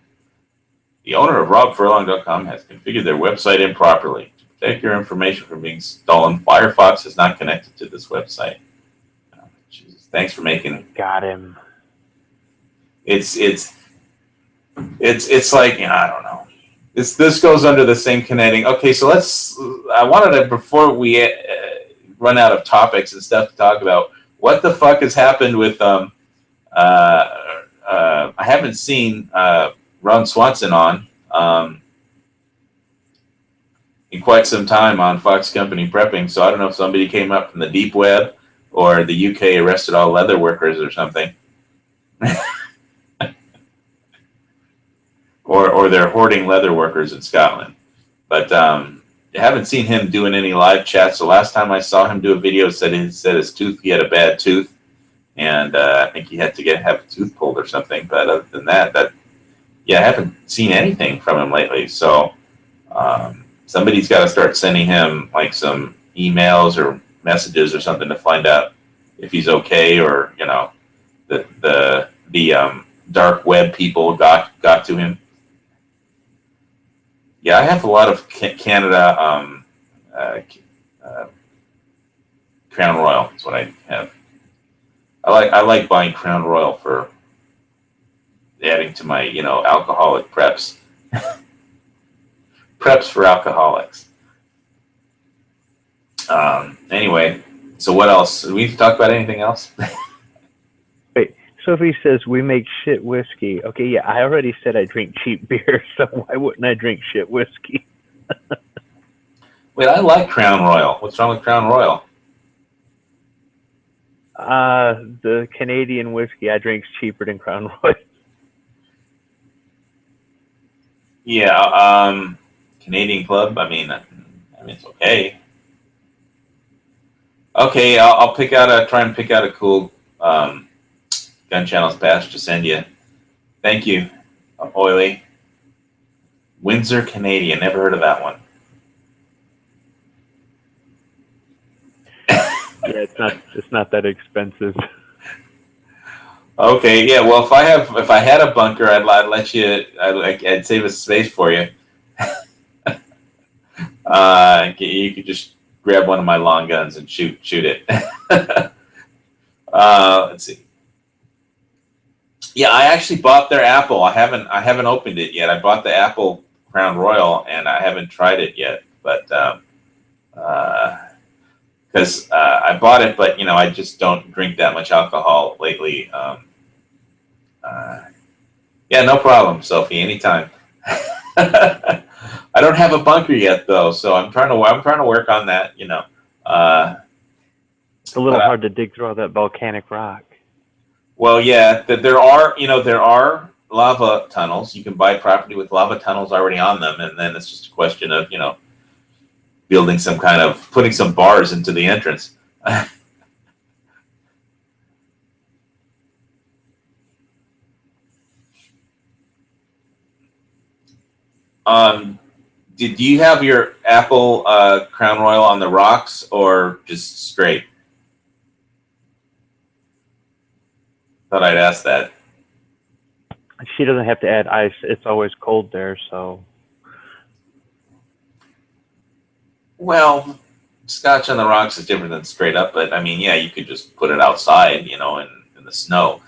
The owner of robfurlong.com has configured their website improperly. To protect your information from being stolen, Firefox is not connected to this website. Jesus, thanks for making. Got him. It's like, I don't know. This goes under the same connecting. Okay, so I wanted to, before we run out of topics and stuff to talk about, what the fuck has happened with I haven't seen Ron Swanson on in quite some time on Fox Company Prepping, so I don't know if somebody came up from the deep web or the UK arrested all leather workers or something. or they're hoarding leather workers in Scotland. But I haven't seen him doing any live chats. The last time I saw him do a video, he said his tooth, he had a bad tooth, and I think he had to have a tooth pulled or something. But other than that, I haven't seen anything from him lately. So somebody's got to start sending him some emails or messages or something to find out if he's okay, or the dark web people got to him. Yeah, I have a lot of Canada Crown Royal. That's what I have. I like buying Crown Royal for adding to my alcoholic preps. Preps for alcoholics. Anyway, so what else? Did we talk about anything else? Wait, Sophie says we make shit whiskey. Okay, yeah, I already said I drink cheap beer, so why wouldn't I drink shit whiskey? Wait, I like Crown Royal. What's wrong with Crown Royal? The Canadian whiskey I drink's cheaper than Crown Royal. Yeah, Canadian Club. I mean, it's okay. Okay, I'll try and pick out a cool Gun Channels patch to send you. Thank you, Oily. Windsor Canadian. Never heard of that one. Yeah, it's not that expensive. Okay, yeah. Well, if I had a bunker, I'd let you. I'd save a space for you. You could just grab one of my long guns and shoot it. Let's see. Yeah, I actually bought their apple. I haven't opened it yet. I bought the apple Crown Royal, and I haven't tried it yet. But because I bought it, but I just don't drink that much alcohol lately. Yeah, no problem, Sophie. Anytime. I don't have a bunker yet, though, so I'm trying to work on that. It's a little hard to dig through all that volcanic rock. Well, yeah, there are lava tunnels. You can buy property with lava tunnels already on them, and then it's just a question of building putting some bars into the entrance. Did you have your apple Crown Royal on the rocks or just straight? Thought I'd ask that. She doesn't have to add ice. It's always cold there, so. Well, Scotch on the rocks is different than straight up, but I mean, yeah, you could just put it outside, in the snow.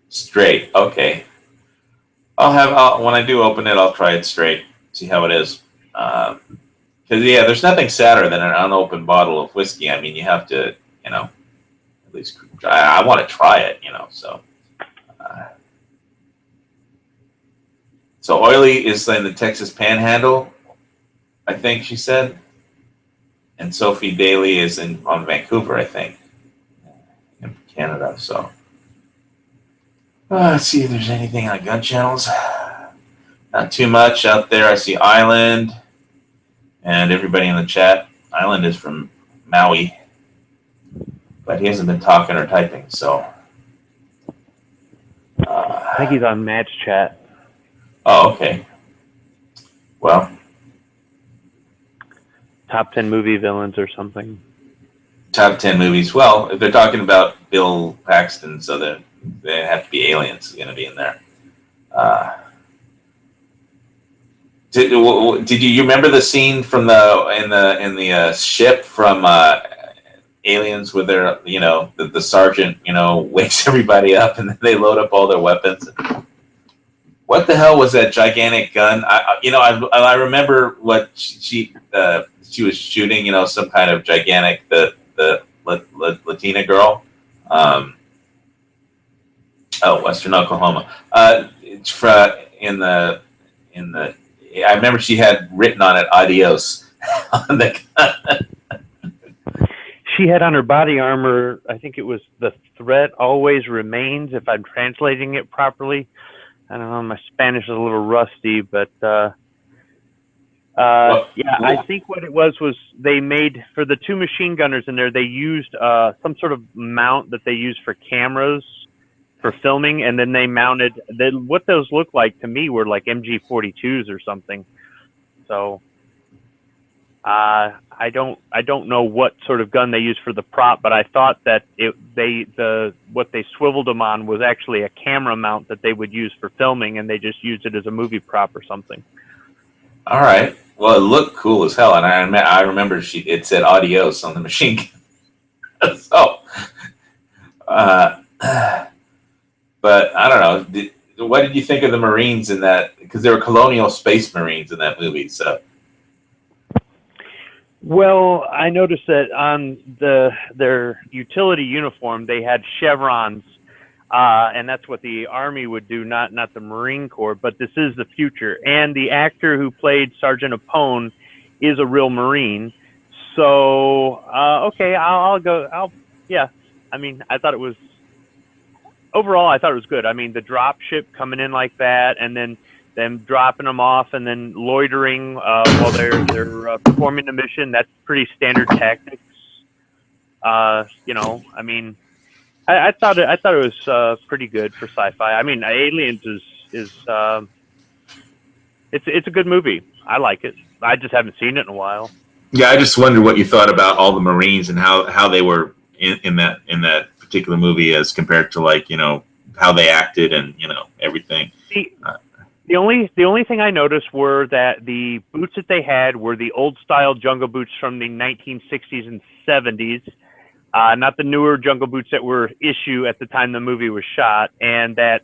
Straight, okay. When I do open it, I'll try it straight, see how it is. Because there's nothing sadder than an unopened bottle of whiskey. I mean, you have to, at least I want to try it, so. So Oily is in the Texas Panhandle, I think she said, and Sophie Daly is on Vancouver, I think, in Canada. So let's see if there's anything on Gun Channels. Not too much out there. I see Island and everybody in the chat. Island is from Maui, but he hasn't been talking or typing, so. I think he's on Matt's chat. Oh, okay. Well. Top 10 movie villains or something. Top 10 movies. Well, if they're talking about Bill Paxton, so they have to be aliens going to be in there. Did you remember the scene from in the ship from Aliens, where they're the sergeant wakes everybody up and then they load up all their weapons? What the hell was that gigantic gun? I remember what she was shooting. Some kind of gigantic the Latina girl. Western Oklahoma. It's in the. I remember she had written on it "Adios" on the gun. She had on her body armor, I think it was "The threat always remains," if I'm translating it properly. I don't know, my Spanish is a little rusty, but I think what it was they made, for the two machine gunners in there, they used some sort of mount that they use for cameras for filming, and then they mounted. What those looked like to me were like MG42s or something. So I don't know what sort of gun they used for the prop, but I thought that what they swiveled them on was actually a camera mount that they would use for filming, and they just used it as a movie prop or something. All right. Well, it looked cool as hell, and I remember it said "Adios" on the machine gun. So, but I don't know. What did you think of the Marines in that? Because they were colonial space Marines in that movie. So, well, I noticed that on their utility uniform they had chevrons, and that's what the Army would do, not the Marine Corps. But this is the future, and the actor who played Sergeant Apone is a real Marine. So, okay, I'll go. Yeah. I mean, I thought it was good. I mean, the drop ship coming in like that, and then them dropping them off, and then loitering while they're performing the mission. That's pretty standard tactics. You know, I mean, I thought it was pretty good for sci-fi. I mean, Aliens is it's a good movie. I like it. I just haven't seen it in a while. yeah, I just wondered what you thought about all the Marines and how they were in that particular movie as compared to, like, you know, how they acted and, you know, everything. The only thing I noticed were that the boots that they had were the old style jungle boots from the 1960s and 70s, not the newer jungle boots that were issue at the time the movie was shot, and that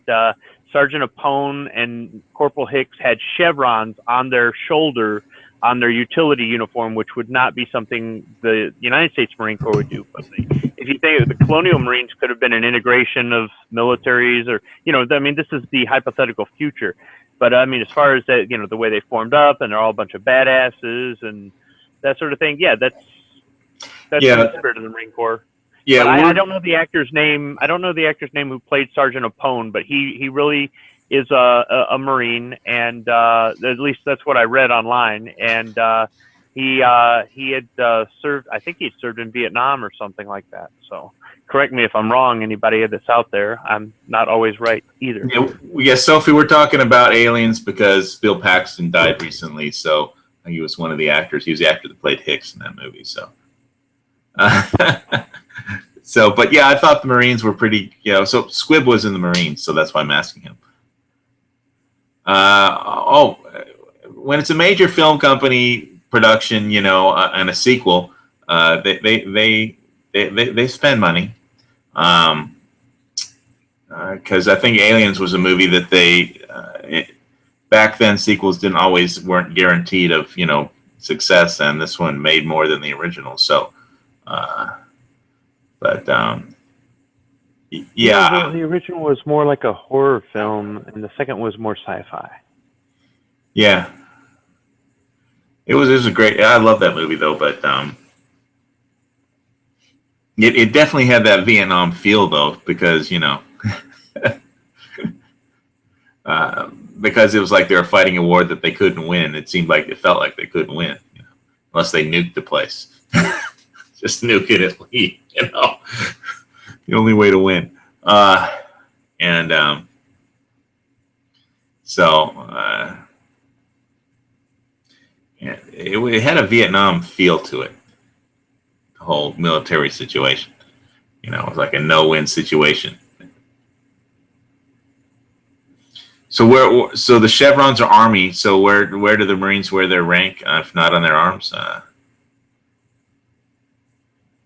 Sergeant Apone and Corporal Hicks had chevrons on their shoulder on their utility uniform, which would not be something the United States Marine Corps would do. But if you think the colonial Marines could have been an integration of militaries, or, you know, I mean, this is the hypothetical future. But I mean, as far as that, you know, the way they formed up and they're all a bunch of badasses and that sort of thing. Yeah, that's Yeah. the spirit of the Marine Corps. Yeah, But I don't know the actor's name. I don't know the actor's name who played Sergeant Apone, but he really is a Marine, and at least that's what I read online. And he had served. I think he served in Vietnam or something like that. So correct me if I'm wrong. Anybody that's out there, I'm not always right either. Yeah, Sophie, we're talking about Aliens because Bill Paxton died recently, so he was one of the actors. He was the actor that played Hicks in that movie. So, but yeah, I thought the Marines were pretty. You know, so Squibb was in the Marines, so that's why I'm asking him. When it's a major film company production, you know, and a sequel, they spend money. Because I think Aliens was a movie that back then sequels weren't guaranteed of, you know, success, and this one made more than the original. So, yeah, the original was more like a horror film, and the second was more sci-fi. Yeah, it was a great. I love that movie though, but it definitely had that Vietnam feel though, because, you know. Because it was like they were fighting a war that they couldn't win. It felt like they couldn't win, you know, unless they nuked the place. Just nuke it and leave, you know. The only way to win. It had a Vietnam feel to it. The whole military situation, you know, it was like a no-win situation. So so the chevrons are Army. So where do the Marines wear their rank, if not on their arms?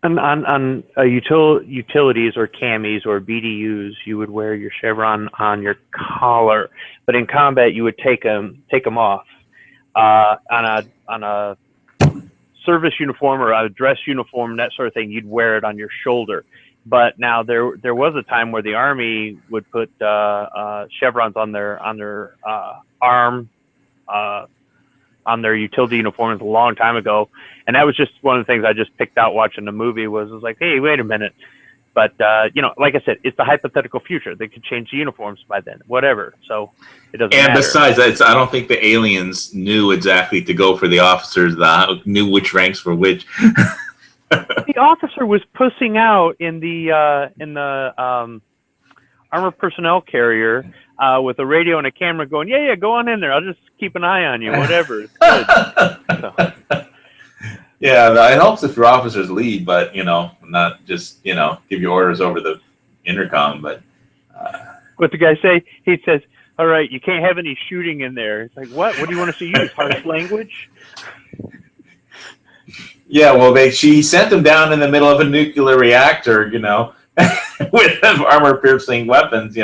On utilities or camis or BDUs, you would wear your chevron on your collar, but in combat you would take them off. On a service uniform or a dress uniform, that sort of thing, you'd wear it on your shoulder. But now there was a time where the Army would put chevrons on their arm, on their utility uniforms a long time ago, and that was just one of the things I just picked out watching the movie. Was like, hey, wait a minute. But you know, like I said, it's the hypothetical future. They could change the uniforms by then, whatever. So it doesn't matter. And besides, I don't think the aliens knew exactly to go for the officers that knew which ranks were which. The officer was pussing out in the armored personnel carrier with a radio and a camera going, yeah, go on in there. I'll just keep an eye on you, whatever. It's good. So. Yeah, it helps if your officers lead, but not just give you orders over the intercom. But what the guy say? He says, "All right, you can't have any shooting in there." It's like, what? What do you want us to use? Harsh language? Yeah, well, she sent them down in the middle of a nuclear reactor, with armor-piercing weapons.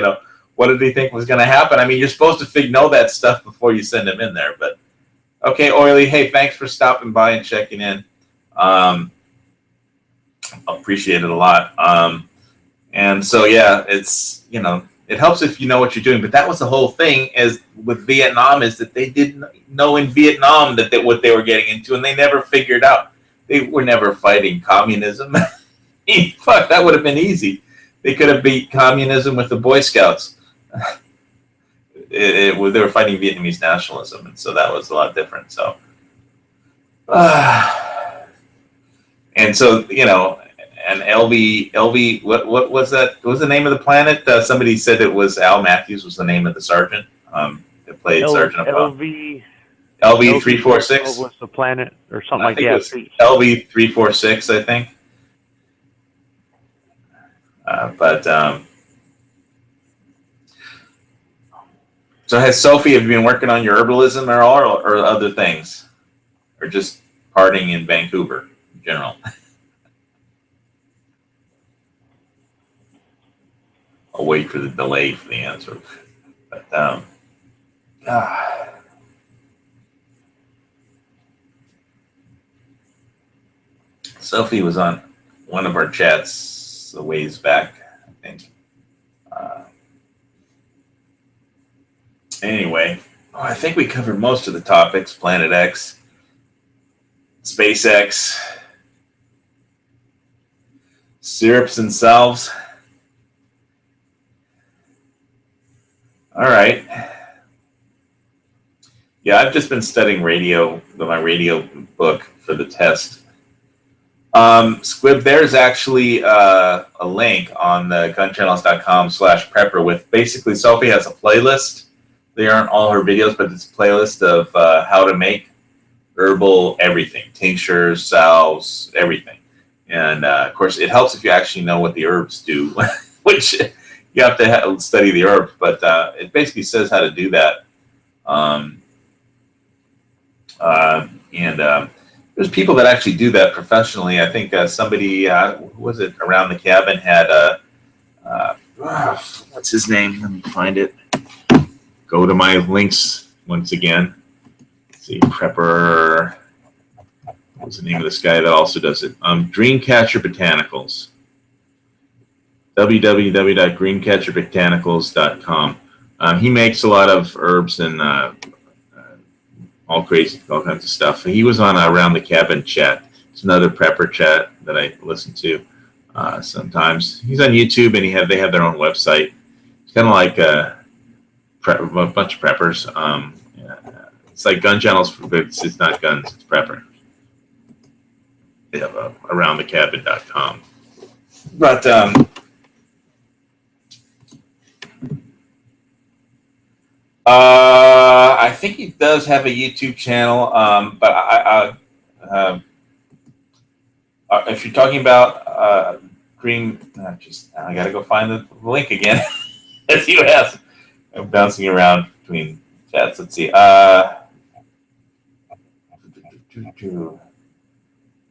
What did he think was going to happen? I mean, you're supposed to know that stuff before you send them in there, but. Okay, Oily. Hey, thanks for stopping by and checking in. Appreciate it a lot. And so, yeah, it's it helps if you know what you're doing. But that was the whole thing as with Vietnam is that they didn't know in Vietnam what they were getting into, and they never figured out. They were never fighting communism. Fuck, that would have been easy. They could have beat communism with the Boy Scouts. They were fighting Vietnamese nationalism, and so that was a lot different. So, and so and LV, what was that? What was the name of the planet? Somebody said it was Al Matthews was the name of the sergeant that played Sergeant LV 346 was the planet or something like that. that. LV 346, I think. So has Sophie, have you been working on your herbalism at all or other things? Or just partying in Vancouver in general? I'll wait for the delay for the answer. But Sophie was on one of our chats a ways back, I think. Anyway, I think we covered most of the topics. Planet X, SpaceX, syrups and salves. All right. Yeah, I've just been studying my radio book for the test. Squib, there's actually a link on the gunchannels.com/prepper with basically Sophie has a playlist. They aren't all her videos, but it's a playlist of how to make herbal everything, tinctures, salves, everything. And of course, it helps if you actually know what the herbs do, which you have to study the herbs. But it basically says how to do that. There's people that actually do that professionally. I think somebody, who was it, Around the Cabin had what's his name? Let me find it. Go to my links once again. Let's see, Prepper. What's the name of this guy that also does it? Dreamcatcher Botanicals. www.dreamcatcherbotanicals.com. He makes a lot of herbs and all kinds of stuff. He was on Around the Cabin chat. It's another prepper chat that I listen to sometimes. He's on YouTube and they have their own website. It's kind of like a bunch of preppers. It's like gun channels, but it's not guns, it's prepper. They have aroundthecabin.com. But I think he does have a YouTube channel, but if you're talking about green, I got to go find the link again. As you asked, I'm bouncing around between chats. Let's see.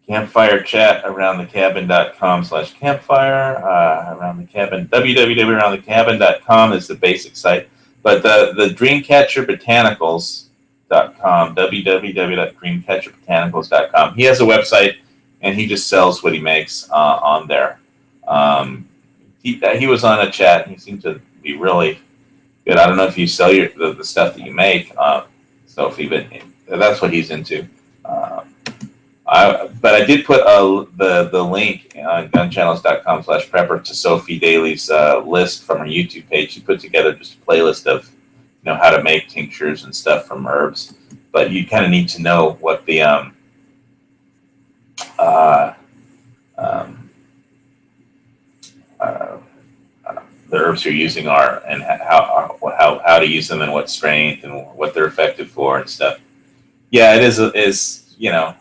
Campfire chat aroundthecabin.com/campfire. Around the cabin, www.aroundthecabin.com is the basic site. But the DreamCatcherBotanicals.com, www.DreamCatcherBotanicals.com. He has a website, and he just sells what he makes on there. He was on a chat, and he seemed to be really good. I don't know if you sell the stuff that you make, Sophie, but that's what he's into. But I did put the link on gunchannels.com/prepper to Sophie Daly's list from her YouTube page. She put together just a playlist of how to make tinctures and stuff from herbs. But you kind of need to know what the herbs you're using are, and how to use them and what strength and what they're effective for and stuff. Yeah, it is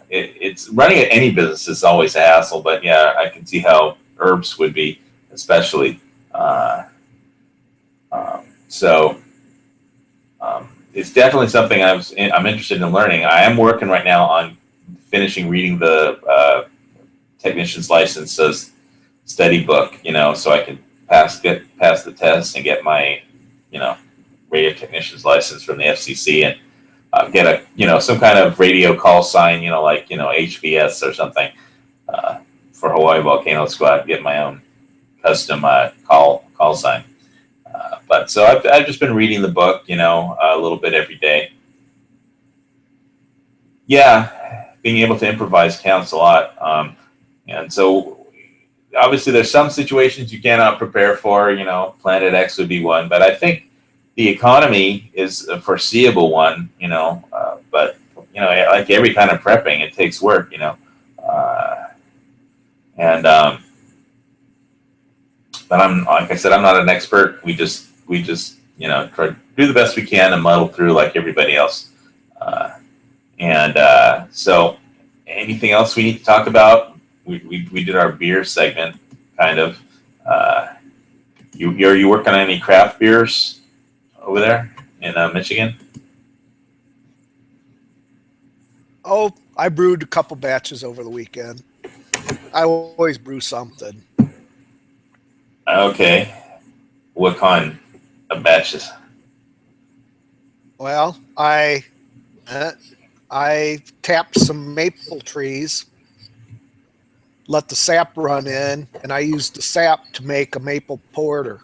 it's running any business is always a hassle, but yeah, I can see how herbs would be especially. So it's definitely something I'm interested in learning. I am working right now on finishing reading the technician's licenses study book, so I can get past the test and get my, radio technician's license from the FCC and get a, some kind of radio call sign, like, HVS or something for Hawaii Volcano Squad, get my own custom call sign. But so I've just been reading the book, a little bit every day. Yeah, being able to improvise counts a lot. And so obviously there's some situations you cannot prepare for, Planet X would be one, but I think the economy is a foreseeable one, but, like every kind of prepping, it takes work, but like I said, I'm not an expert. We just, try to do the best we can and muddle through like everybody else. So anything else we need to talk about? We did our beer segment, kind of. Are you working on any craft beers over there in Michigan? Oh, I brewed a couple batches over the weekend. I always brew something. Okay. What kind of batches? Well, I tapped some maple trees, let the sap run in, and I used the sap to make a maple porter.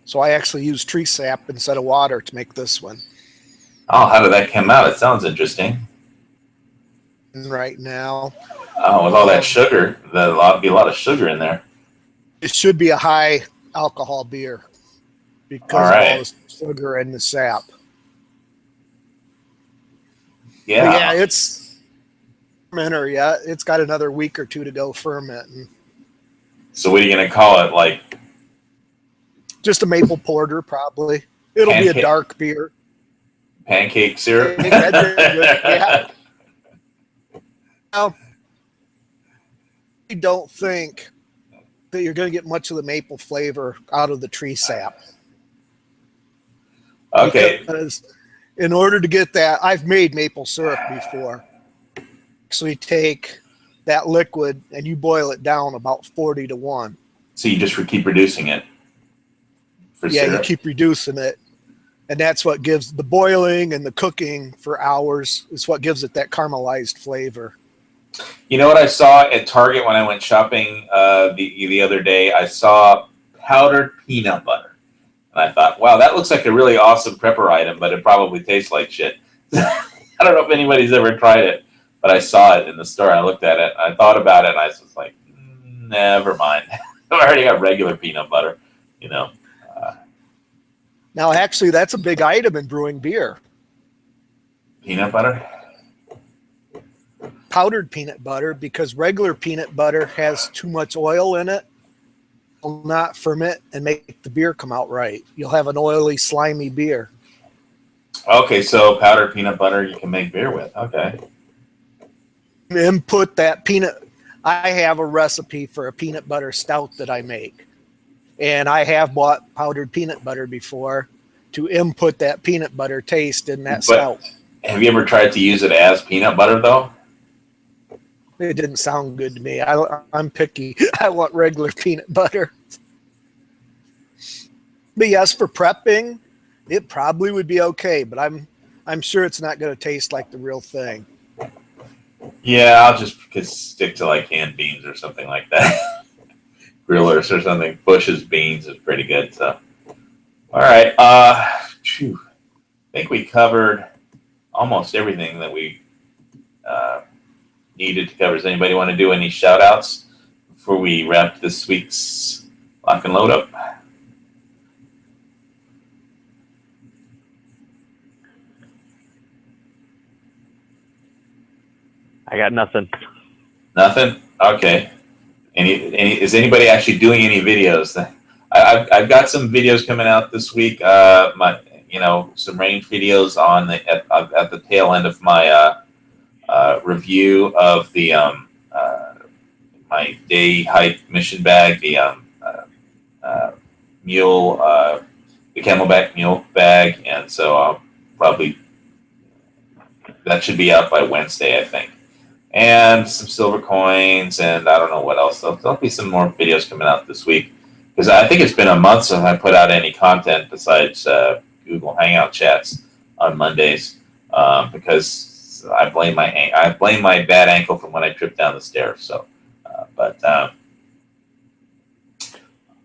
So I actually used tree sap instead of water to make this one. Oh, how did that come out? It sounds interesting. Right now. Oh, with all that sugar, there'll be a lot of sugar in there. It should be a high alcohol beer because of all the sugar and the sap. Yeah. Yeah, it's fermenter. Yeah, it's got another week or two to go fermenting. So what are you going to call it? Like just a maple porter, probably. It'll be a dark beer. Pancake syrup. Yeah. Now, I don't think that you're going to get much of the maple flavor out of the tree sap. Okay. Because in order to get that, I've made maple syrup before. Actually take that liquid and you boil it down about 40-1. So you just keep reducing it for syrup? You keep reducing it. And that's what gives the boiling and the cooking for hours is what gives it that caramelized flavor. You know what I saw at Target when I went shopping the other day? I saw powdered peanut butter. And I thought, wow, that looks like a really awesome prepper item, but it probably tastes like shit. I don't know if anybody's ever tried it, but I saw it in the store. I looked at it, I thought about it, and I was like, never mind. I already got regular peanut butter, Now, actually, that's a big item in brewing beer. Peanut butter? Powdered peanut butter, because regular peanut butter has too much oil in it. Will not ferment and make the beer come out right. You'll have an oily, slimy beer. Okay, so powdered peanut butter you can make beer with. Okay. Input that peanut. I have a recipe for a peanut butter stout that I make. And I have bought powdered peanut butter before to input that peanut butter taste in that stout. Have you ever tried to use it as peanut butter, though? It didn't sound good to me. I'm picky. I want regular peanut butter. But yes, for prepping, it probably would be okay. But I'm sure it's not going to taste like the real thing. Yeah, I'll just stick to like canned beans or something like that. Grillers or something. Bush's beans is pretty good. So, all right. I think we covered almost everything that we needed to cover. Does anybody want to do any shout outs before we wrap this week's Lock and Load up? I got nothing. Nothing? Okay. Is anybody actually doing any videos? I've got some videos coming out this week. Some range videos on at the tail end of my review of the my day hike mission bag, the mule, the Camelback mule bag, and so I'll probably that should be out by Wednesday, I think. And some silver coins, and I don't know what else. There'll be some more videos coming out this week because I think it's been a month since I put out any content besides Google Hangout chats on Mondays because I blame my bad ankle from when I tripped down the stairs. So, but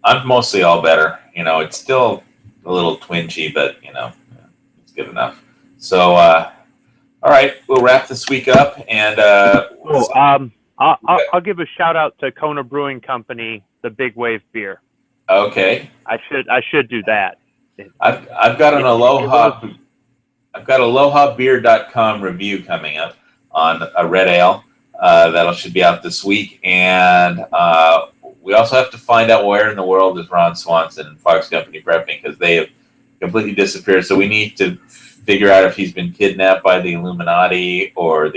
I'm mostly all better. It's still a little twingy, but it's good enough. So, all right, we'll wrap this week up, and I'll give a shout out to Kona Brewing Company, the Big Wave beer. Okay. I should do that. I've got an alohabeer.com review coming up on a red ale that should be out this week, and we also have to find out where in the world is Ron Swanson and Fox Company Prepping, because they have completely disappeared. So we need to figure out if he's been kidnapped by the Illuminati or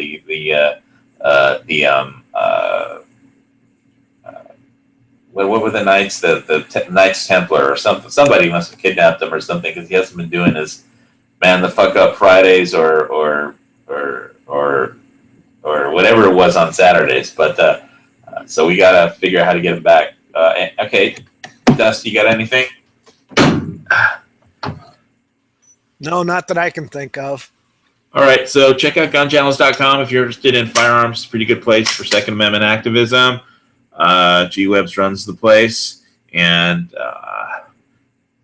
what were the Knights? The Knights Templar or something. Somebody must have kidnapped him or something, because he hasn't been doing his man the fuck up Fridays or whatever it was on Saturdays. But so we gotta figure out how to get him back. Okay, Dusty, you got anything? No, not that I can think of. All right, so check out gunchannels.com if you're interested in firearms. Pretty good place for Second Amendment activism. G-Webs runs the place, and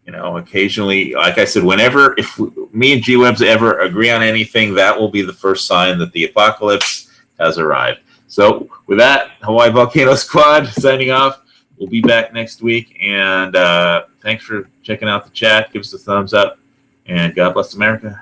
occasionally, like I said, if me and G-Webs ever agree on anything, that will be the first sign that the apocalypse has arrived. So with that, Hawaii Volcano Squad signing off. We'll be back next week, and thanks for checking out the chat. Give us a thumbs up, and God bless America.